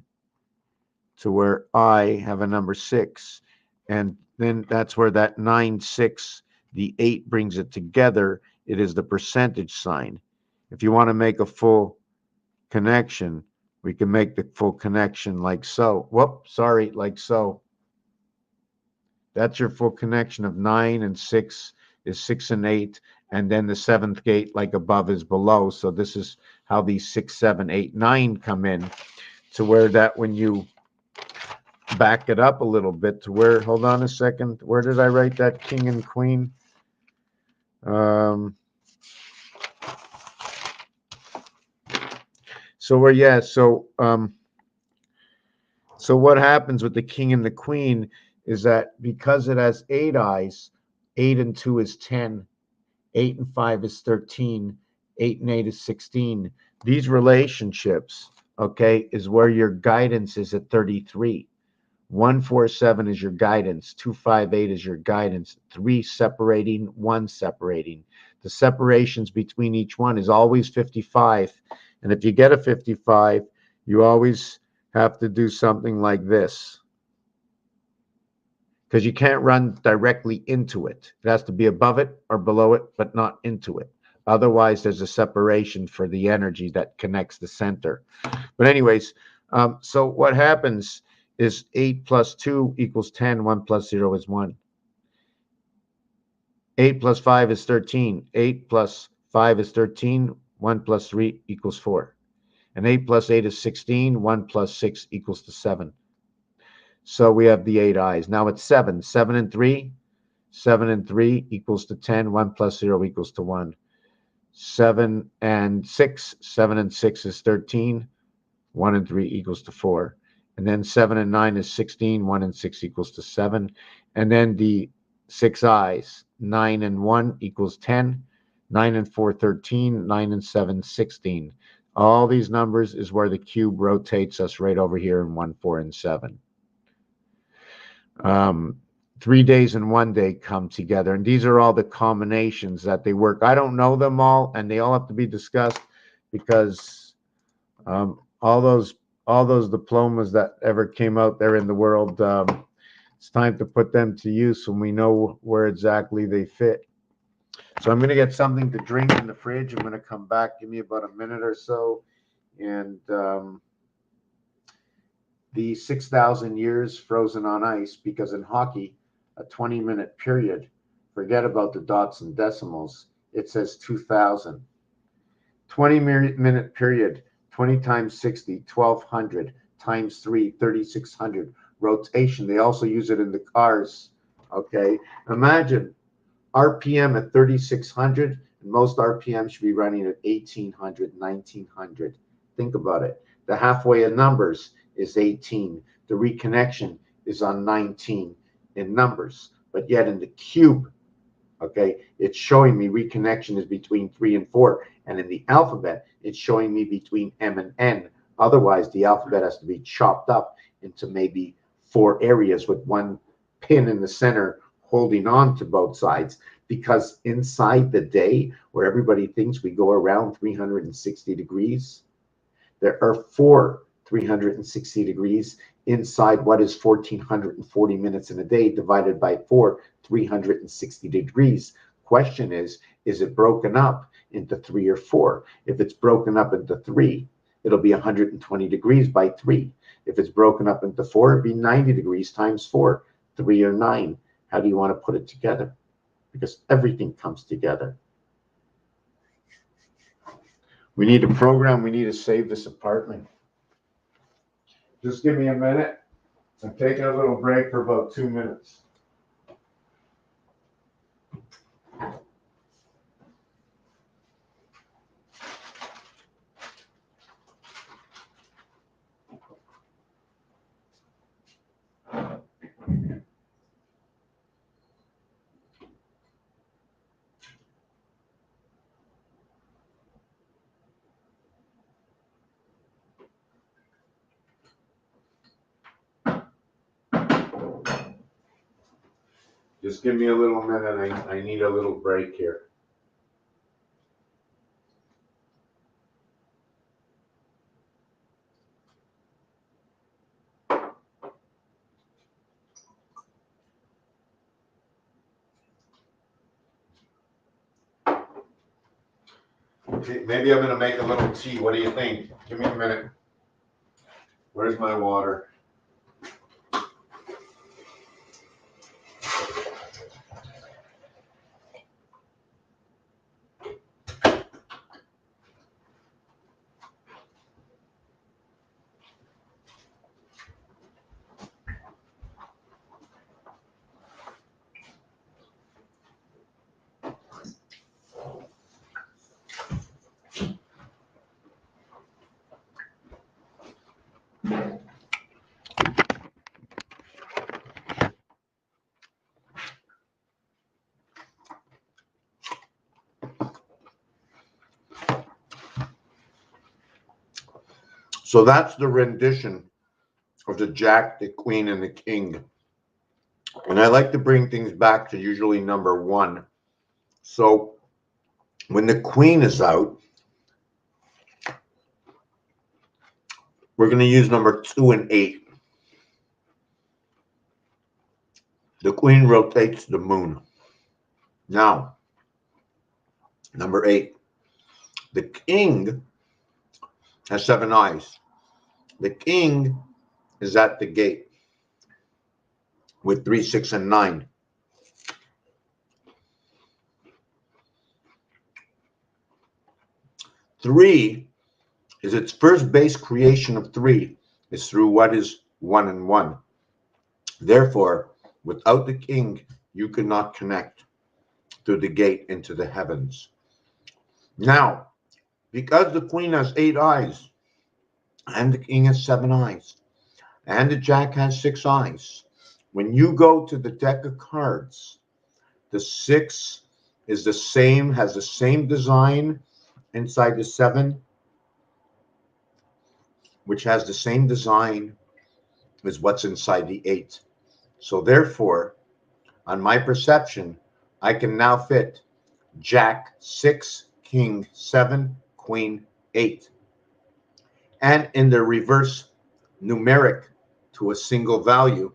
to where I have a number 6. And then that's where that 9, 6, the 8 brings it together. It is the percentage sign. If you want to make a full connection, we can make the full connection like so. Whoop, sorry, like so. That's your full connection of 9 and 6 is 6 and 8. And then the 7th gate, like above, is below. So this is how these 6, 7, 8, 9 come in, to where that when you back it up a little bit to where, hold on a second, where did I write that king and queen? So where, yeah, so what happens with the king and the queen is that because it has 8 eyes, 8 and 2 is 10, 8 and 5 is 13, 8 and 8 is 16. These relationships, okay, is where your guidance is at 33. 147 is your guidance, 258 is your guidance, 3 separating, 1 separating. The separations between each one is always 55. And if you get a 55, you always have to do something like this, because you can't run directly into it. It has to be above it or below it, but not into it. Otherwise, there's a separation for the energy that connects the center. But anyways, so what happens is 8 plus 2 equals 10. 1 plus 0 is 1. 8 plus 5 is 13. 8 plus 5 is 13. 1 plus 3 equals 4. And 8 plus 8 is 16. 1 plus 6 equals to 7. So we have the 8 eyes. Now it's 7. 7 and 3. 7 and 3 equals to 10. 1 plus 0 equals to 1. 7 and 6. 7 and 6 is 13. 1 and 3 equals to 4. And then 7 and 9 is 16. 1 and 6 equals to 7. And then the 6 i's. 9 and 1 equals 10. 9 and 4, 13. 9 and 7, 16. All these numbers is where the cube rotates us right over here in 1, 4, and 7. 3 days and 1 day come together, and these are all the combinations that they work. I don't know them all, and they all have to be discussed because all those diplomas that ever came out there in the world, it's time to put them to use when we know where exactly they fit. So I'm going to get something to drink in the fridge. I'm going to come back. Give me about a minute or so, and the 6,000 years frozen on ice, because in hockey, a 20-minute period, forget about the dots and decimals, it says 2,000. 20-minute period, 20 times 60, 1,200, times 3, 3,600. Rotation, they also use it in the cars, okay? Imagine RPM at 3,600, and most RPM should be running at 1,800, 1,900. Think about it. The halfway of numbers is 18. The reconnection is on 19 in numbers, but yet in the cube, okay, it's showing me reconnection is between 3 and 4, and in the alphabet, it's showing me between M and N. Otherwise, the alphabet has to be chopped up into maybe 4 areas with one pin in the center holding on to both sides, because inside the day, where everybody thinks we go around 360 degrees, there are 4 360 degrees inside what is 1,440 minutes in a day divided by 4, 360 degrees. Question is it broken up into 3 or 4? If it's broken up into 3, it'll be 120 degrees by 3. If it's broken up into 4, it'd be 90 degrees times 4, 3 or 9. How do you want to put it together? Because everything comes together. We need a program. We need to save this apartment. Just give me a minute. I'm taking a little break for about 2 minutes. Just give me a little minute. I need a little break here. Okay, maybe I'm going to make a little tea. What do you think? Give me a minute. Where's my water? So that's the rendition of the Jack, the Queen, and the King. And I like to bring things back to usually number 1. So when the Queen is out, we're going to use number 2 and 8. The Queen rotates the moon. Now, number 8. The King has 7 eyes. The King is at the gate with 3, 6, and 9. 3 is its first base creation of 3 is through what is 1 and 1. Therefore, without the King, you could not connect through the gate into the heavens. Now, because the queen has 8 eyes, and the king has 7 eyes, and the jack has 6 eyes, when you go to the deck of cards, the 6 is the same, has the same design inside the 7, which has the same design as what's inside the 8. So therefore, on my perception, I can now fit jack 6, king 7, queen 8. And in the reverse numeric to a single value,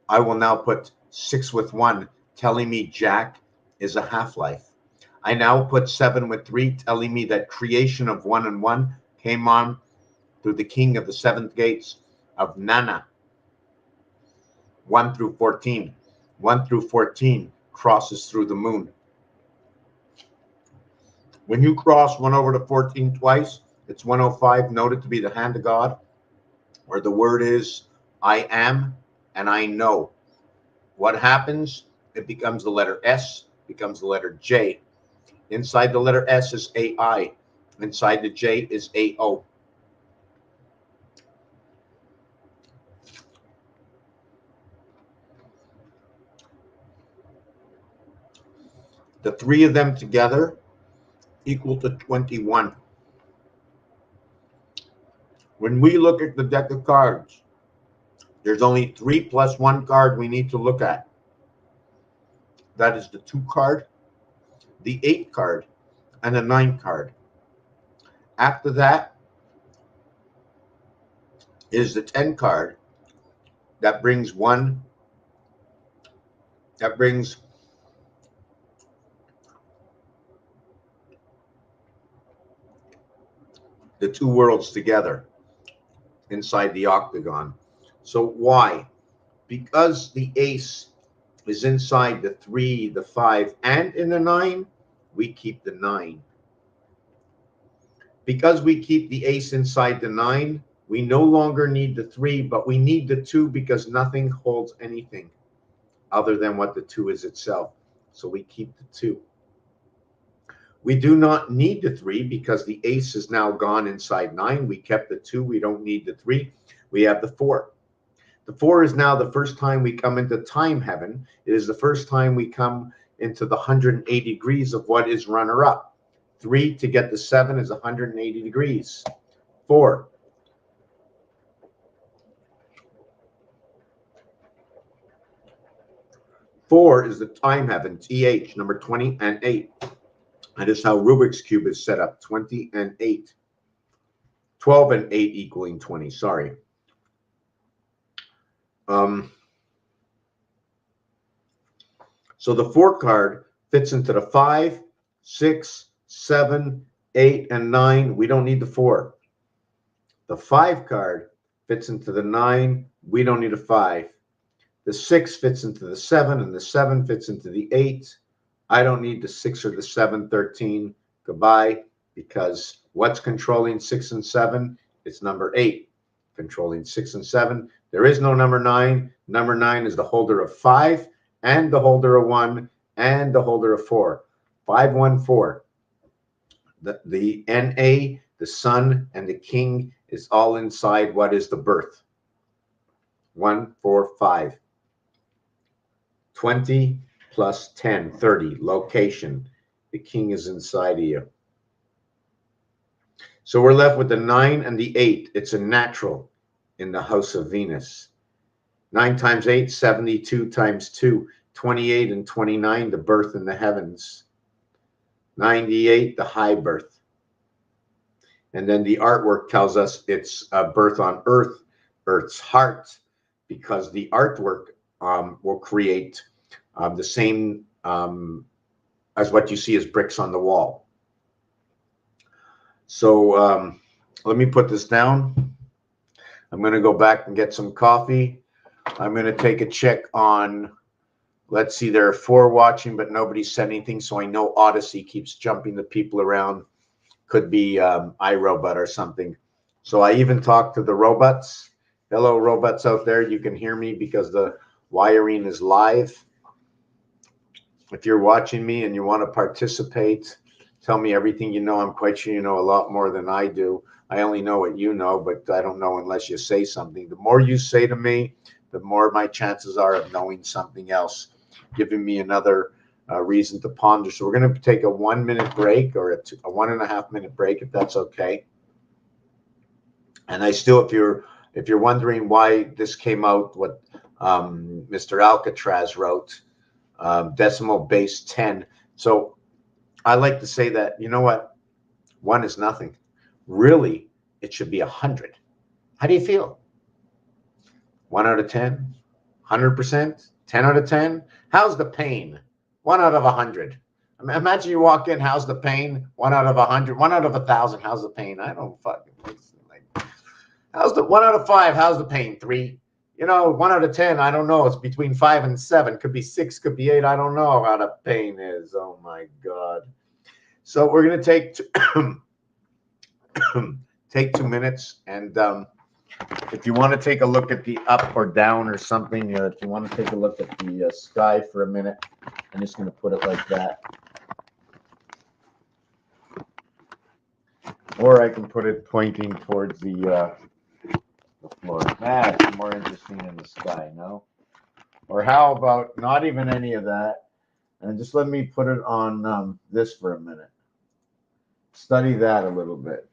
I will now put 6 with 1, telling me jack is a half-life. I now put 7 with 3, telling me that creation of 1 and 1 came on through the king of the 7th gates of Nana, 1 through 14. 1 through 14 crosses through the moon. When you cross 1 over to 14 twice, it's 105, noted to be the hand of God, where the word is I am and I know. What happens? It becomes the letter S, becomes the letter J. Inside the letter S is AI. Inside the J is AO. The 3 of them together equal to 21. When we look at the deck of cards, there's only 3 plus 1 card we need to look at. That is the 2 card, the 8 card, and the 9 card. After that is the 10 card that brings the 2 worlds together inside the octagon. So why? Because the ace is inside the 3, the 5, and in the 9, we keep the 9. Because we keep the ace inside the 9, we no longer need the 3, but we need the 2 because nothing holds anything other than what the 2 is itself. So we keep the 2. We do not need the 3 because the ace is now gone inside 9. We kept the 2. We don't need the 3. We have the 4. The 4 is now the first time we come into time heaven. It is the first time we come into the 180 degrees of what is runner-up. 3 to get the 7 is 180 degrees. 4. Four is the time heaven, TH, number 20 and 8. That is how Rubik's Cube is set up, 20 and 8. 12 and 8 equaling 20, sorry. So the 4 card fits into the 5, 6, 7, 8, and 9. We don't need the 4. The 5 card fits into the 9. We don't need a 5. The 6 fits into the 7, and the 7 fits into the 8. I don't need the 6 or the 7, 13. Goodbye, because what's controlling 6 and 7? It's number 8. Controlling 6 and 7. There is no number 9. Number 9 is the holder of 5, and the holder of 1, and the holder of 4. 514. The NA, the sun, and the king is all inside what is the birth. 1, 4, 5. 20 plus 10, 30. Location. The king is inside of you. So we're left with the 9 and the 8. It's a natural in the house of Venus. 9 times 8, 72 times 2, 28 and 29, the birth in the heavens. 98, the high birth. And then the artwork tells us it's a birth on earth, Earth's heart, because the artwork will create the same as what you see as bricks on the wall. So let me put this down. I'm going to go back and get some coffee. I'm going to take a check on, let's see, there are 4 watching, but nobody said anything. So I know Odyssey keeps jumping the people around. Could be iRobot or something. So I even talked to the robots. Hello, robots out there. You can hear me because the Wiring is live. If you're watching me and you want to participate, tell me everything you know. I'm quite sure you know a lot more than I do. I only know what you know, but I don't know unless you say something. The more you say to me, the more my chances are of knowing something else, giving me another reason to ponder. So we're going to take a 1 minute break, or a 1.5 minute break, if that's okay. And I still, if you're wondering why this came out, what Mr. Alcatraz wrote, decimal base 10. So I like to say that, you know what? 1 is nothing. Really, it should be 100. How do you feel? 1 out of 10? 100%? 10 out of 10? How's the pain? 1 out of 100. Imagine you walk in, how's the pain? 1 out of 100. 1 out of 1,000, how's the pain? I don't fucking, like, how's the 1 out of 5? How's the pain? 3. You know, 1 out of 10, I don't know. It's between 5 and 7. Could be 6, could be 8. I don't know how the pain is. Oh my God. So we're going to take 2 minutes. And if you want to take a look at the up or down or something, if you want to take a look at the sky for a minute, I'm just going to put it like that. Or I can put it pointing towards the floor. That's more interesting in the sky, no? Or how about not even any of that? And just let me put it on this for a minute. Study that a little bit.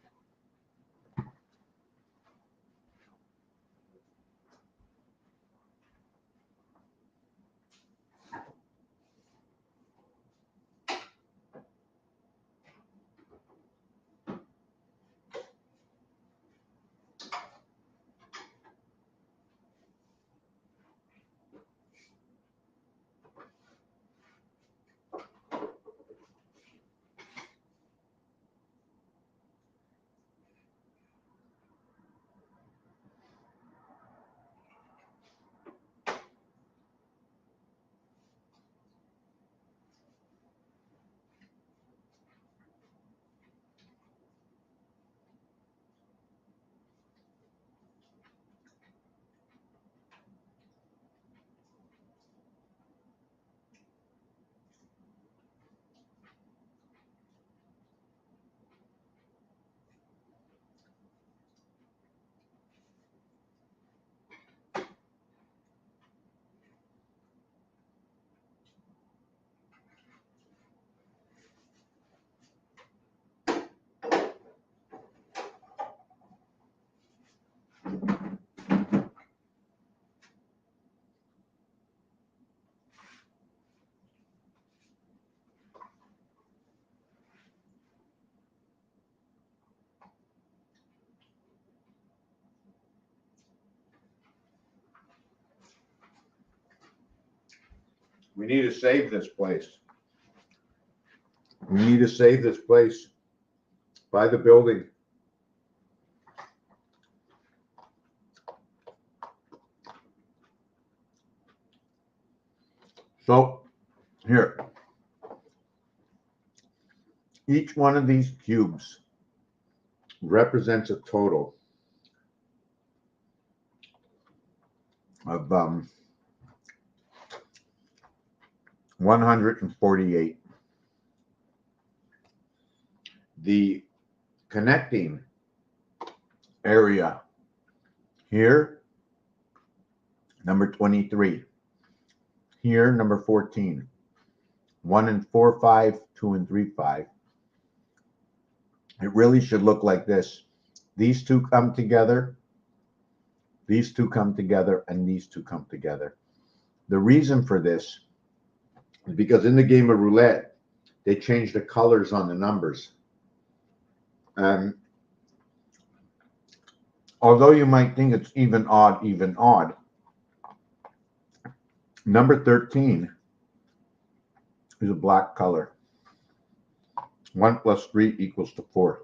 We need to save this place. We need to save this place. Buy the building. So here, each one of these cubes represents a total of 148. The connecting area here, number 23. Here, number 14. 1 and 4, 5, 2 and 3, 5. It really should look like this. These two come together. These two come together, and these two come together. The reason for this is because in the game of roulette, they change the colors on the numbers. Although you might think it's even odd, number 13 is a black color. 1 plus 3 equals to 4.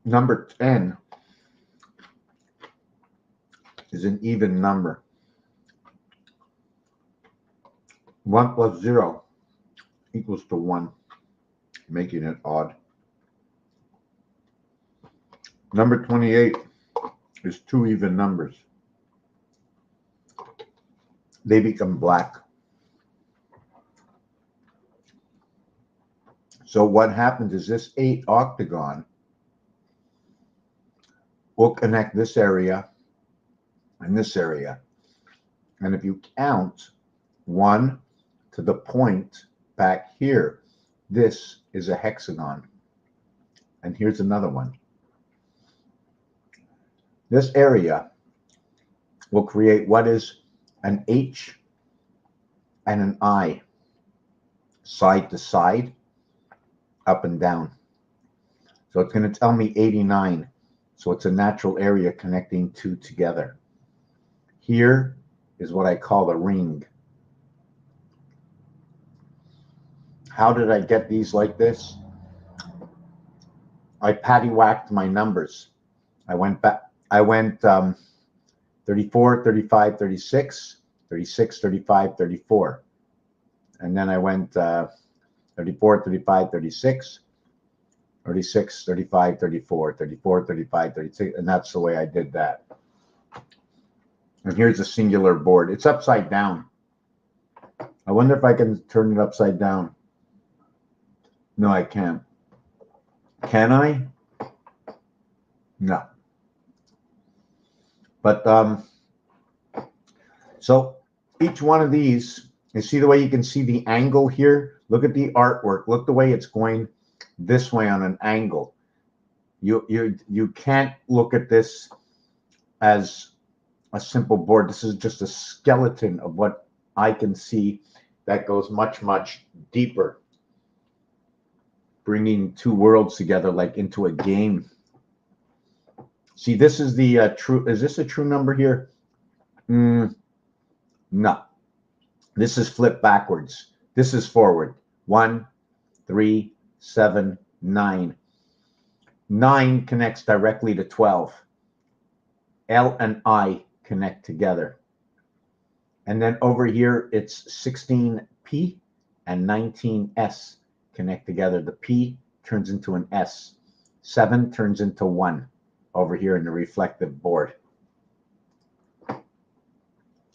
Number 10 is an even number. 1 plus 0 equals to 1, making it odd. Number 28 is 2 even numbers. they become black. So what happens is this 8 octagon will connect this area and this area. And if you count 1 to the point back here, this is a hexagon. And here's another one. This area will create what is an H and an I, side to side, up and down. So it's going to tell me 89. So it's a natural area connecting 2 together. Here is what I call the ring. How did I get these like this? I paddywhacked my numbers. I went 34, 35, 36, 36, 35, 34. And then I went 34, 35, 36, 36, 35, 34, 34, 35, 36. And that's the way I did that. And here's a singular board. It's upside down. I wonder if I can turn it upside down. No, I can't. Can I? No. But so each one of these, you see the way you can see the angle here? Look at the artwork. Look the way it's going this way on an angle. You can't look at this as a simple board. This is just a skeleton of what I can see that goes much, much deeper, bringing two worlds together like into a game. See, this is the true. Is this a true number here? No. This is flipped backwards. This is forward. 1, 3, 7, 9. 9 connects directly to 12. L and I connect together. And then over here, it's 16P and 19S connect together. The P turns into an S. 7 turns into 1 over here in the reflective board.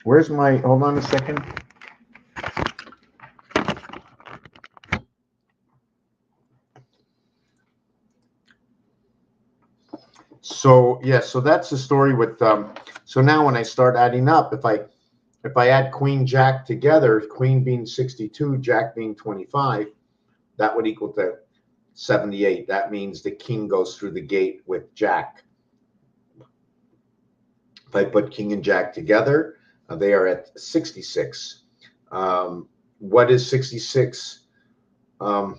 Where's my, hold on a second. So yeah, so that's the story with so now when I start adding up, if I add queen jack together, queen being 62, jack being 25, that would equal to 78. That means the king goes through the gate with jack. If I put king and jack together, they are at 66. What is 66? The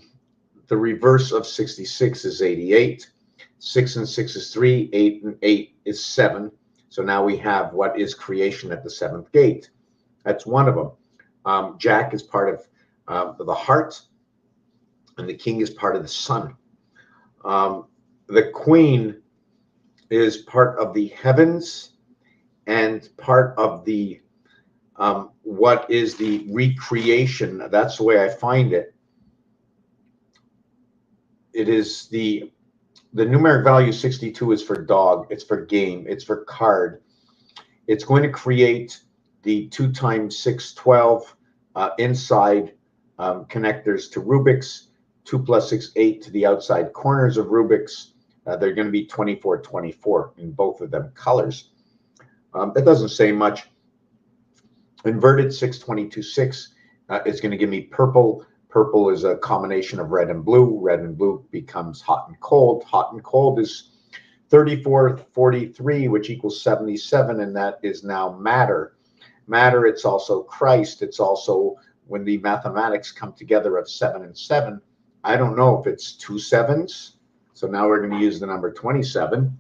reverse of 66 is 88. 6 and 6 is 3. 8 and 8 is 7. So now we have what is creation at the 7th gate. That's one of them. Jack is part of the heart, and the king is part of the sun. The queen is part of the heavens and part of the what is the recreation. That's the way I find it. It is the numeric value 62 is for dog, it's for game, it's for card. It's going to create the 2 times 6, 12 inside connectors to Rubik's, 2 plus 6, 8 to the outside corners of Rubik's. They're going to be 24, 24 in both of them colors. That doesn't say much. Inverted 6, 22, 6 is going to give me purple. Purple is a combination of red and blue. Red and blue becomes hot and cold. Hot and cold is 34, 43, which equals 77, and that is now matter. Matter, it's also Christ. It's also when the mathematics come together of 7 and 7. I don't know if it's 2 7s. So now we're going to use the number 27.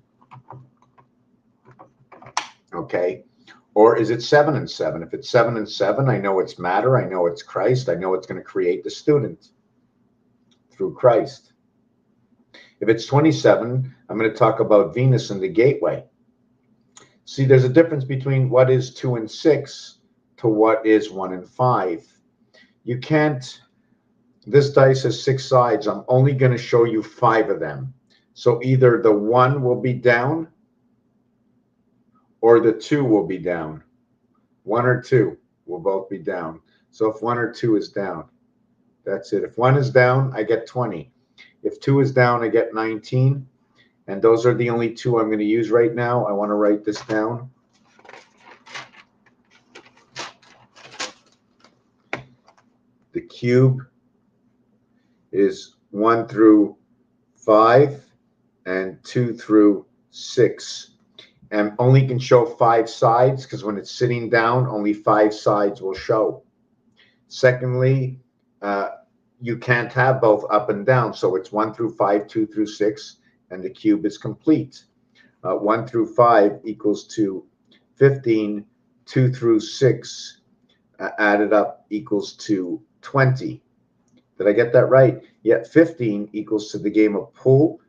Okay. Or is it 7 and 7? If it's 7 and 7, I know it's matter. I know it's Christ. I know it's going to create the student through Christ. If it's 27, I'm going to talk about Venus and the gateway. See, there's a difference between what is 2 and 6 to what is 1 and 5. You can't, this dice has 6 sides. I'm only going to show you 5 of them. So either the 1 will be down or the 2 will be down. 1 or 2. will both be down. So if 1 or 2 is down, that's it. If 1 is down, I get 20. If 2 is down, I get 19. And those are the only 2 I'm going to use right now. I want to write this down. The cube is 1 through 5 and 2 through 6. And only can show 5 sides because when it's sitting down, only 5 sides will show. Secondly, you can't have both up and down. So it's 1 through 5, 2 through 6, and the cube is complete. 1 through 5 equals to 15, 2 through 6 added up equals to 20. Did I get that right? Yet 15 equals to the game of pool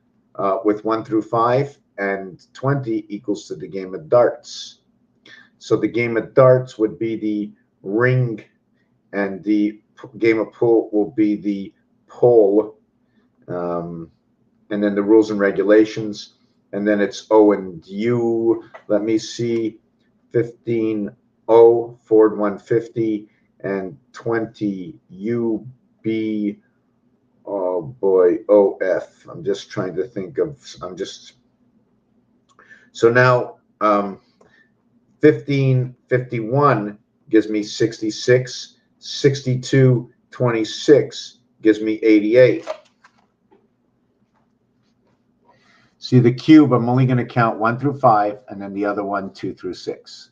with 1 through 5, and 20 equals to the game of darts. So the game of darts would be the ring, and the game of pool will be the pole. And then the rules and regulations, and then it's O and U. Let me see, 15 O, Ford 150, and 20 UB, oh boy, OF. I'm just trying to think of, so now 1551 gives me 66, 6226 gives me 88. See the cube, I'm only going to count 1 through 5, and then the other one 2 through 6.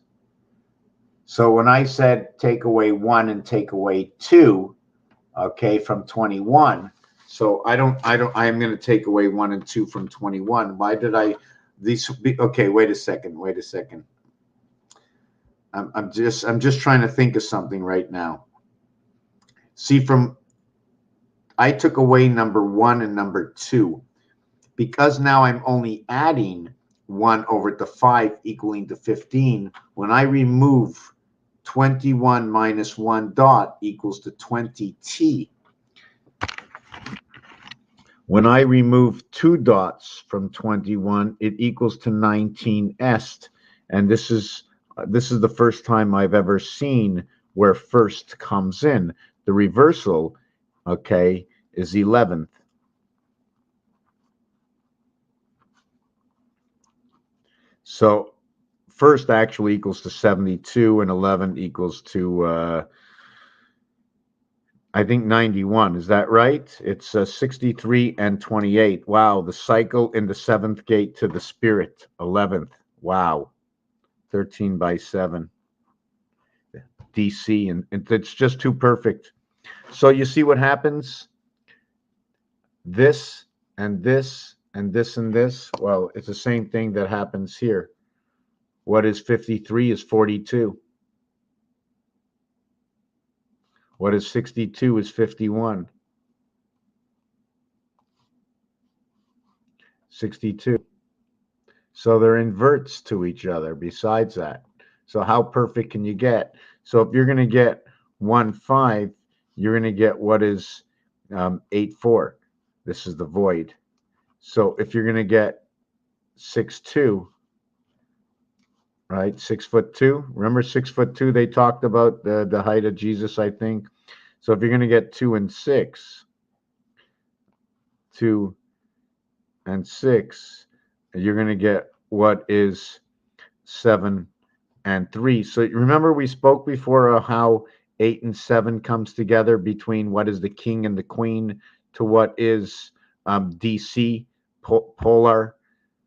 So when I said take away 1 and take away 2, okay, from 21, so I'm going to take away 1 and 2 from 21. Why did I, okay, wait a second. I'm just trying to think of something right now. See, I took away number 1 and number 2. Because now I'm only adding 1 over to 5 equaling to 15, when I remove 21 minus 1 dot equals to 20t. When I remove 2 dots from 21, it equals to 19est. And this is the first time I've ever seen where first comes in. The reversal, okay, is 11th. So first actually equals to 72, and 11 equals to, I think 91. Is that right? It's 63 and 28. Wow, the cycle in the 7th gate to the spirit, 11th. Wow, 13 by 7. DC, and it's just too perfect. So you see what happens? This and this and this and this. Well, it's the same thing that happens here. What is 53 is 42. What is 62 is 51. 62. So they're inverts to each other besides that. So how perfect can you get? So if you're going to get 1, 5, you're going to get what is 8, 4. This is the void. So if you're going to get 6, 2, right? 6'2". Remember 6'2", they talked about the height of Jesus, I think. So if you're going to get 2 and 6, 2 and 6, you're going to get what is 7 and 3. So remember we spoke before how 8 and 7 comes together between what is the king and the queen to what is DC, polar.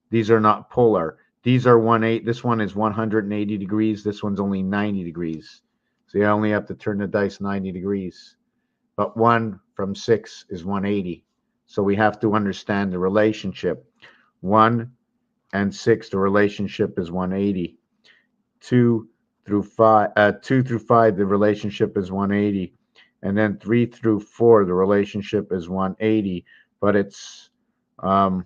These are not polar. These are 180. This one is 180 degrees. This one's only 90 degrees. So you only have to turn the dice 90 degrees. But 1 from 6 is 180. So we have to understand the relationship. 1 and 6, the relationship is 180. 2 through 5, the relationship is 180. And then 3 through 4, the relationship is 180. But it's and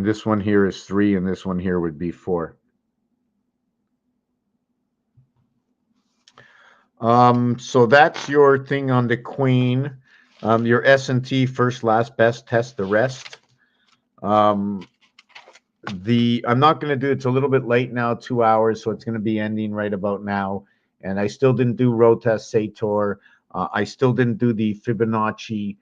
this one here is 3, and this one here would be 4. So that's your thing on the queen. Your S&T, first, last, best, test the rest. I'm not going to do, it's a little bit late now, 2 hours, so it's going to be ending right about now. And I still didn't do ROULETTE Sator. I still didn't do the Fibonacci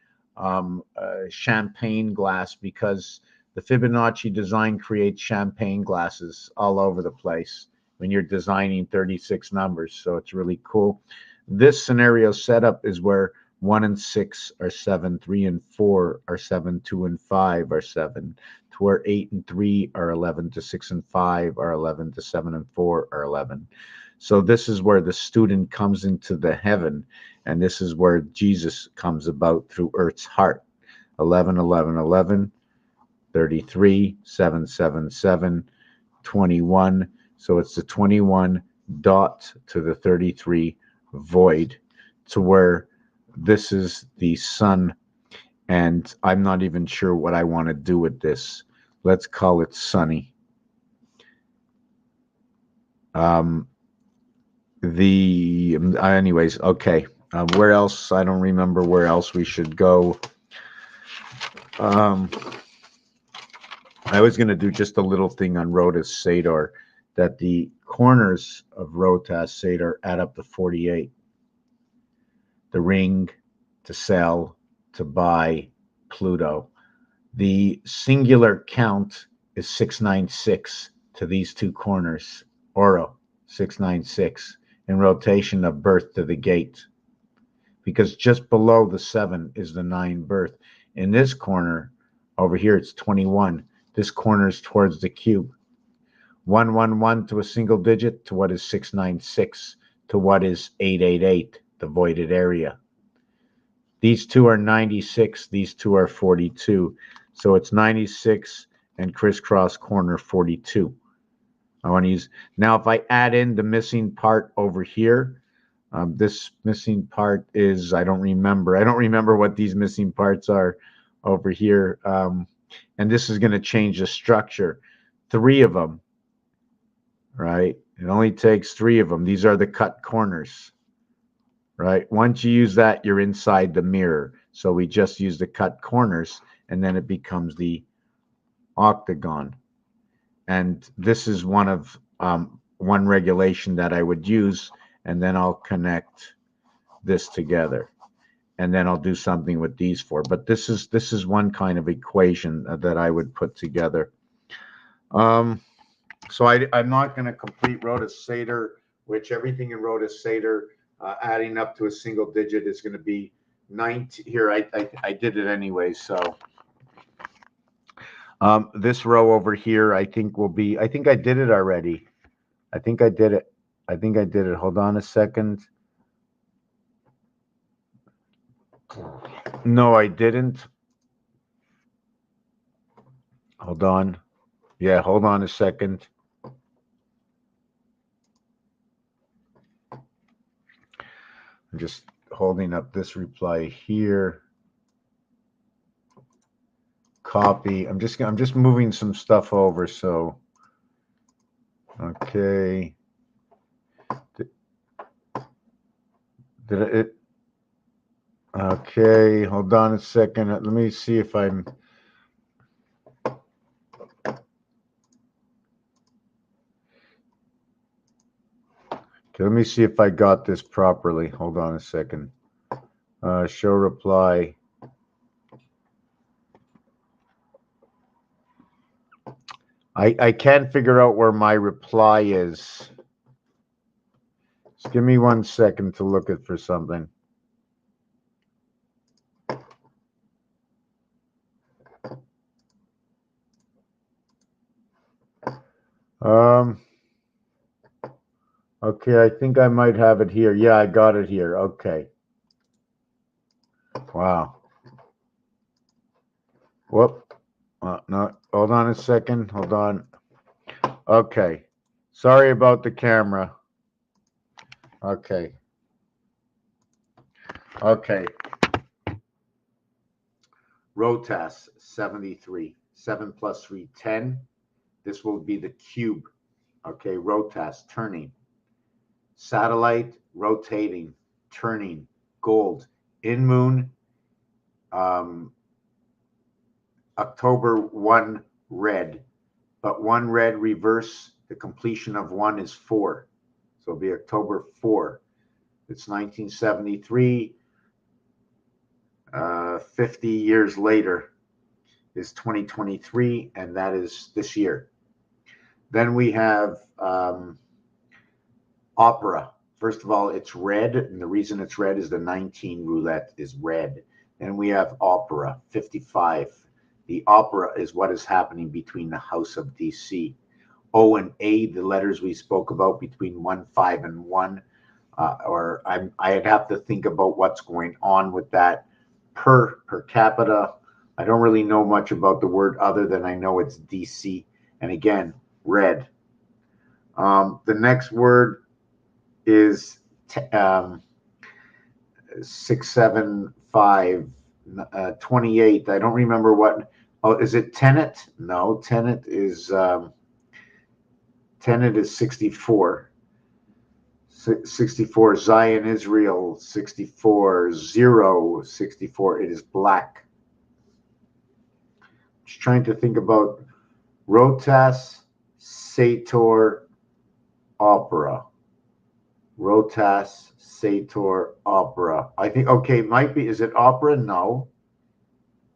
champagne glass, because the Fibonacci design creates champagne glasses all over the place when you're designing 36 numbers. So it's really cool. This scenario setup is where 1 and 6 are 7, 3 and 4 are 7, 2 and 5 are 7, to where 8 and 3 are 11, to 6 and 5 are 11, to 7 and 4 are 11. So this is where the student comes into the heaven, and this is where Jesus comes about through Earth's heart. 11, 11, 11, 33, 7, 7, 7, 21. So it's the 21 dot to the 33 void, to where this is the sun. And I'm not even sure what I want to do with this. Let's call it sunny. Anyways, okay. Where else? I don't remember where else we should go. I was going to do just a little thing on ROULETTE Sator, that the corners of ROULETTE Sator add up to 48. The ring, to sell, to buy, Pluto. The singular count is 696 to these two corners. Oro, 696, in rotation of birth to the gate. Because just below the 7 is the 9 birth. In this corner, over here, it's 21. This corner is towards the cube. 111 to a single digit, to what is 696, to what is 888, the voided area. These two are 96, these two are 42. So it's 96 and crisscross corner 42. I want to use, now if I add in the missing part over here, this missing part is, I don't remember what these missing parts are over here. And this is going to change the structure. 3 of them, right? It only takes 3 of them. These are the cut corners, right? Once you use that, you're inside the mirror. So we just use the cut corners, and then it becomes the octagon. And this is one regulation that I would use, and then I'll connect this together, and then I'll do something with these 4. But this is one kind of equation that I would put together. So I'm not going to complete ROULETTE Sator, which everything in ROULETTE Sator adding up to a single digit is going to be 19. Here, I did it anyway. So this row over here, I think will be, I think I did it already. I think I did it. Hold on a second. No, I didn't. Hold on. Yeah, hold on a second. I'm just holding up this reply here. Copy. I'm just moving some stuff over. So, okay. Did it? Okay. Hold on a second. Let me see if I'm. Okay, let me see if I got this properly. Hold on a second. Show reply. I can't figure out where my reply is. Just give me 1 second to look for something. Okay, I think I might have it here. Yeah, I got it here. Okay. Wow. Whoop. No, hold on a second. Hold on. Okay. Sorry about the camera. Okay. Okay. ROTAS 73. 7 plus 3, 10. This will be the cube. Okay, ROTAS, turning. Satellite, rotating, turning, gold. In moon, October 1, red. but one red reverse, the completion of one is 4. So it'll be October 4. It's 1973. 50 years later is 2023, and that is this year. Then we have opera. First of all, it's red, and the reason it's red is the 19 roulette is red. Then we have opera, 55. The opera is what is happening between the House of DC. O and A, the letters we spoke about between 1, 5, and 1. I'd have to think about what's going on with that. Per capita, I don't really know much about the word other than I know it's DC. And again, red. The next word is 675, 28. I don't remember what. Oh, is it tenet? No, tenet is 64. 64, Zion, Israel, 64, 0, 64. It is black. Just trying to think about rotas, sator, opera. Rotas, sator, opera. I think, okay, might be, is it opera? No.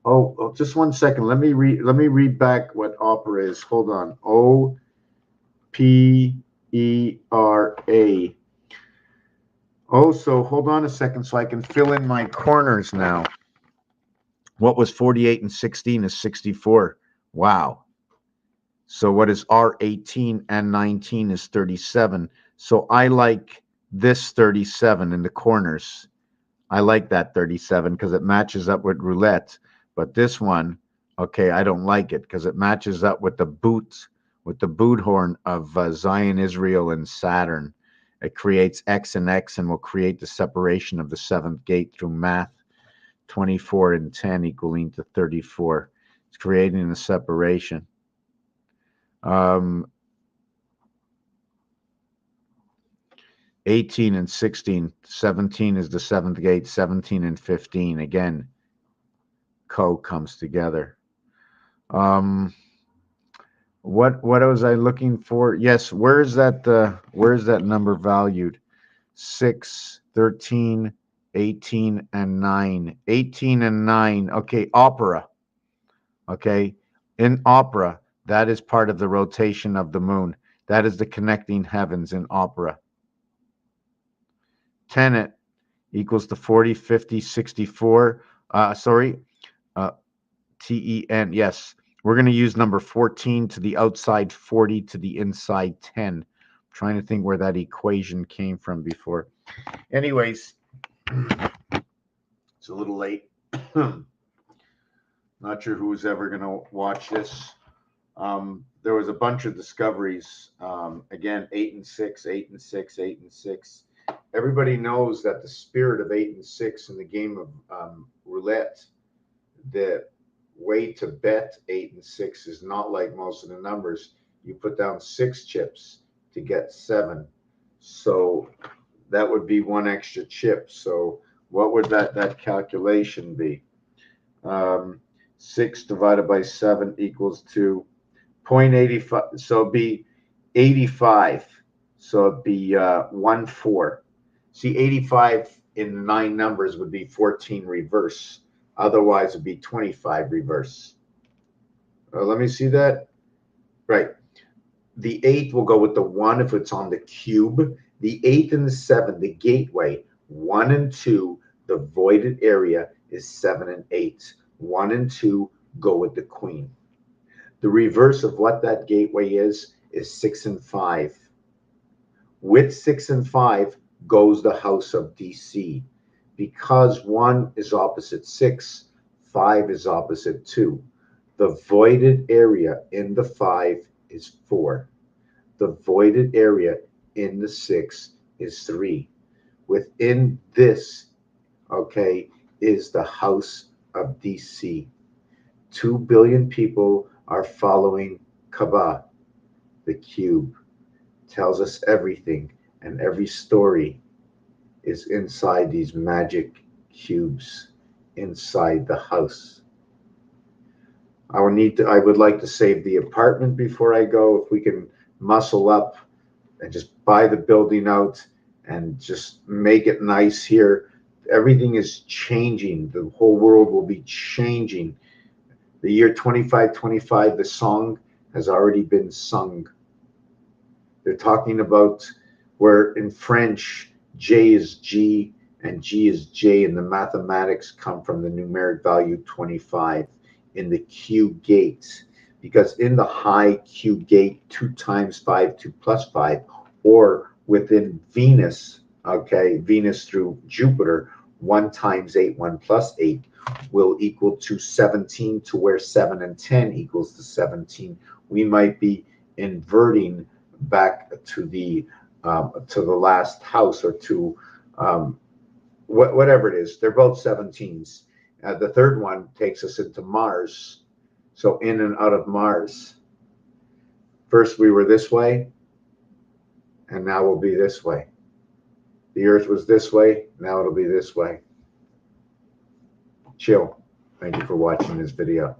Oh, just 1 second. Let me read back what opera is. Hold on. OPERA. Oh, so hold on a second so I can fill in my corners now. What was 48 and 16 is 64. Wow. So what is R18 and 19 is 37. So I like this 37 in the corners. I like that 37 because it matches up with roulette. But this one, okay, I don't like it because it matches up with the boot horn of Zion, Israel, and Saturn. It creates X and X and will create the separation of the seventh gate through math. 24 and 10 equaling to 34. It's creating the separation. 18 and 16. 17 is the seventh gate. 17 and 15. Again, comes together. What was I looking for? Yes, where's that number valued? 6, 13, 18, and 9. 18 and 9. Okay, opera. Okay, in opera, that is part of the rotation of the moon. That is the connecting heavens in opera. Tenet equals to 40, 50, 64. TEN, yes. We're going to use number 14 to the outside, 40 to the inside, 10. I'm trying to think where that equation came from before. Anyways, it's a little late. Not sure who's ever going to watch this. There was a bunch of discoveries. Again, 8 and 6, 8 and 6, 8 and 6. Everybody knows that the spirit of 8 and 6 in the game of roulette, the way to bet 8 and 6 is not like most of the numbers. You put down 6 chips to get 7. So that would be 1 extra chip. So what would that calculation be? 6 divided by 7 equals to 0.85. So it'd be 85. So it'd be 1/4. See, 85 in 9 numbers would be 14 reverse. Otherwise, it'd be 25 reverse. Let me see that. Right. The 8 will go with the 1 if it's on the cube. The 8 and the 7, the gateway, 1 and 2, the voided area is 7 and 8. 1 and 2 go with the queen. The reverse of what that gateway is 6 and 5. With 6 and 5 goes the House of DC. Because 1 is opposite 6, 5 is opposite 2. The voided area in the 5 is 4. The voided area in the 6 is 3. Within this, okay, is the House of DC. 2 billion people are following Kaaba. The cube tells us everything, and every story is inside these magic cubes, inside the house. I would like to save the apartment before I go. If we can muscle up and just buy the building out and just make it nice here. Everything is changing. The whole world will be changing. The year 2525, the song has already been sung. They're talking about where in French, J is G and G is J, and the mathematics come from the numeric value 25 in the Q gate. Because in the high Q gate, 2 times 5, 2 plus 5, or within Venus, okay, Venus through Jupiter, 1 times 8, 1 plus 8 will equal to 17, to where 7 and 10 equals to 17. We might be inverting back to the last house, or to whatever it is. They're both 17s. The third one takes us into Mars. So in and out of Mars. First we were this way, and now we'll be this way. The Earth was this way, now it'll be this way. Chill. Thank you for watching this video.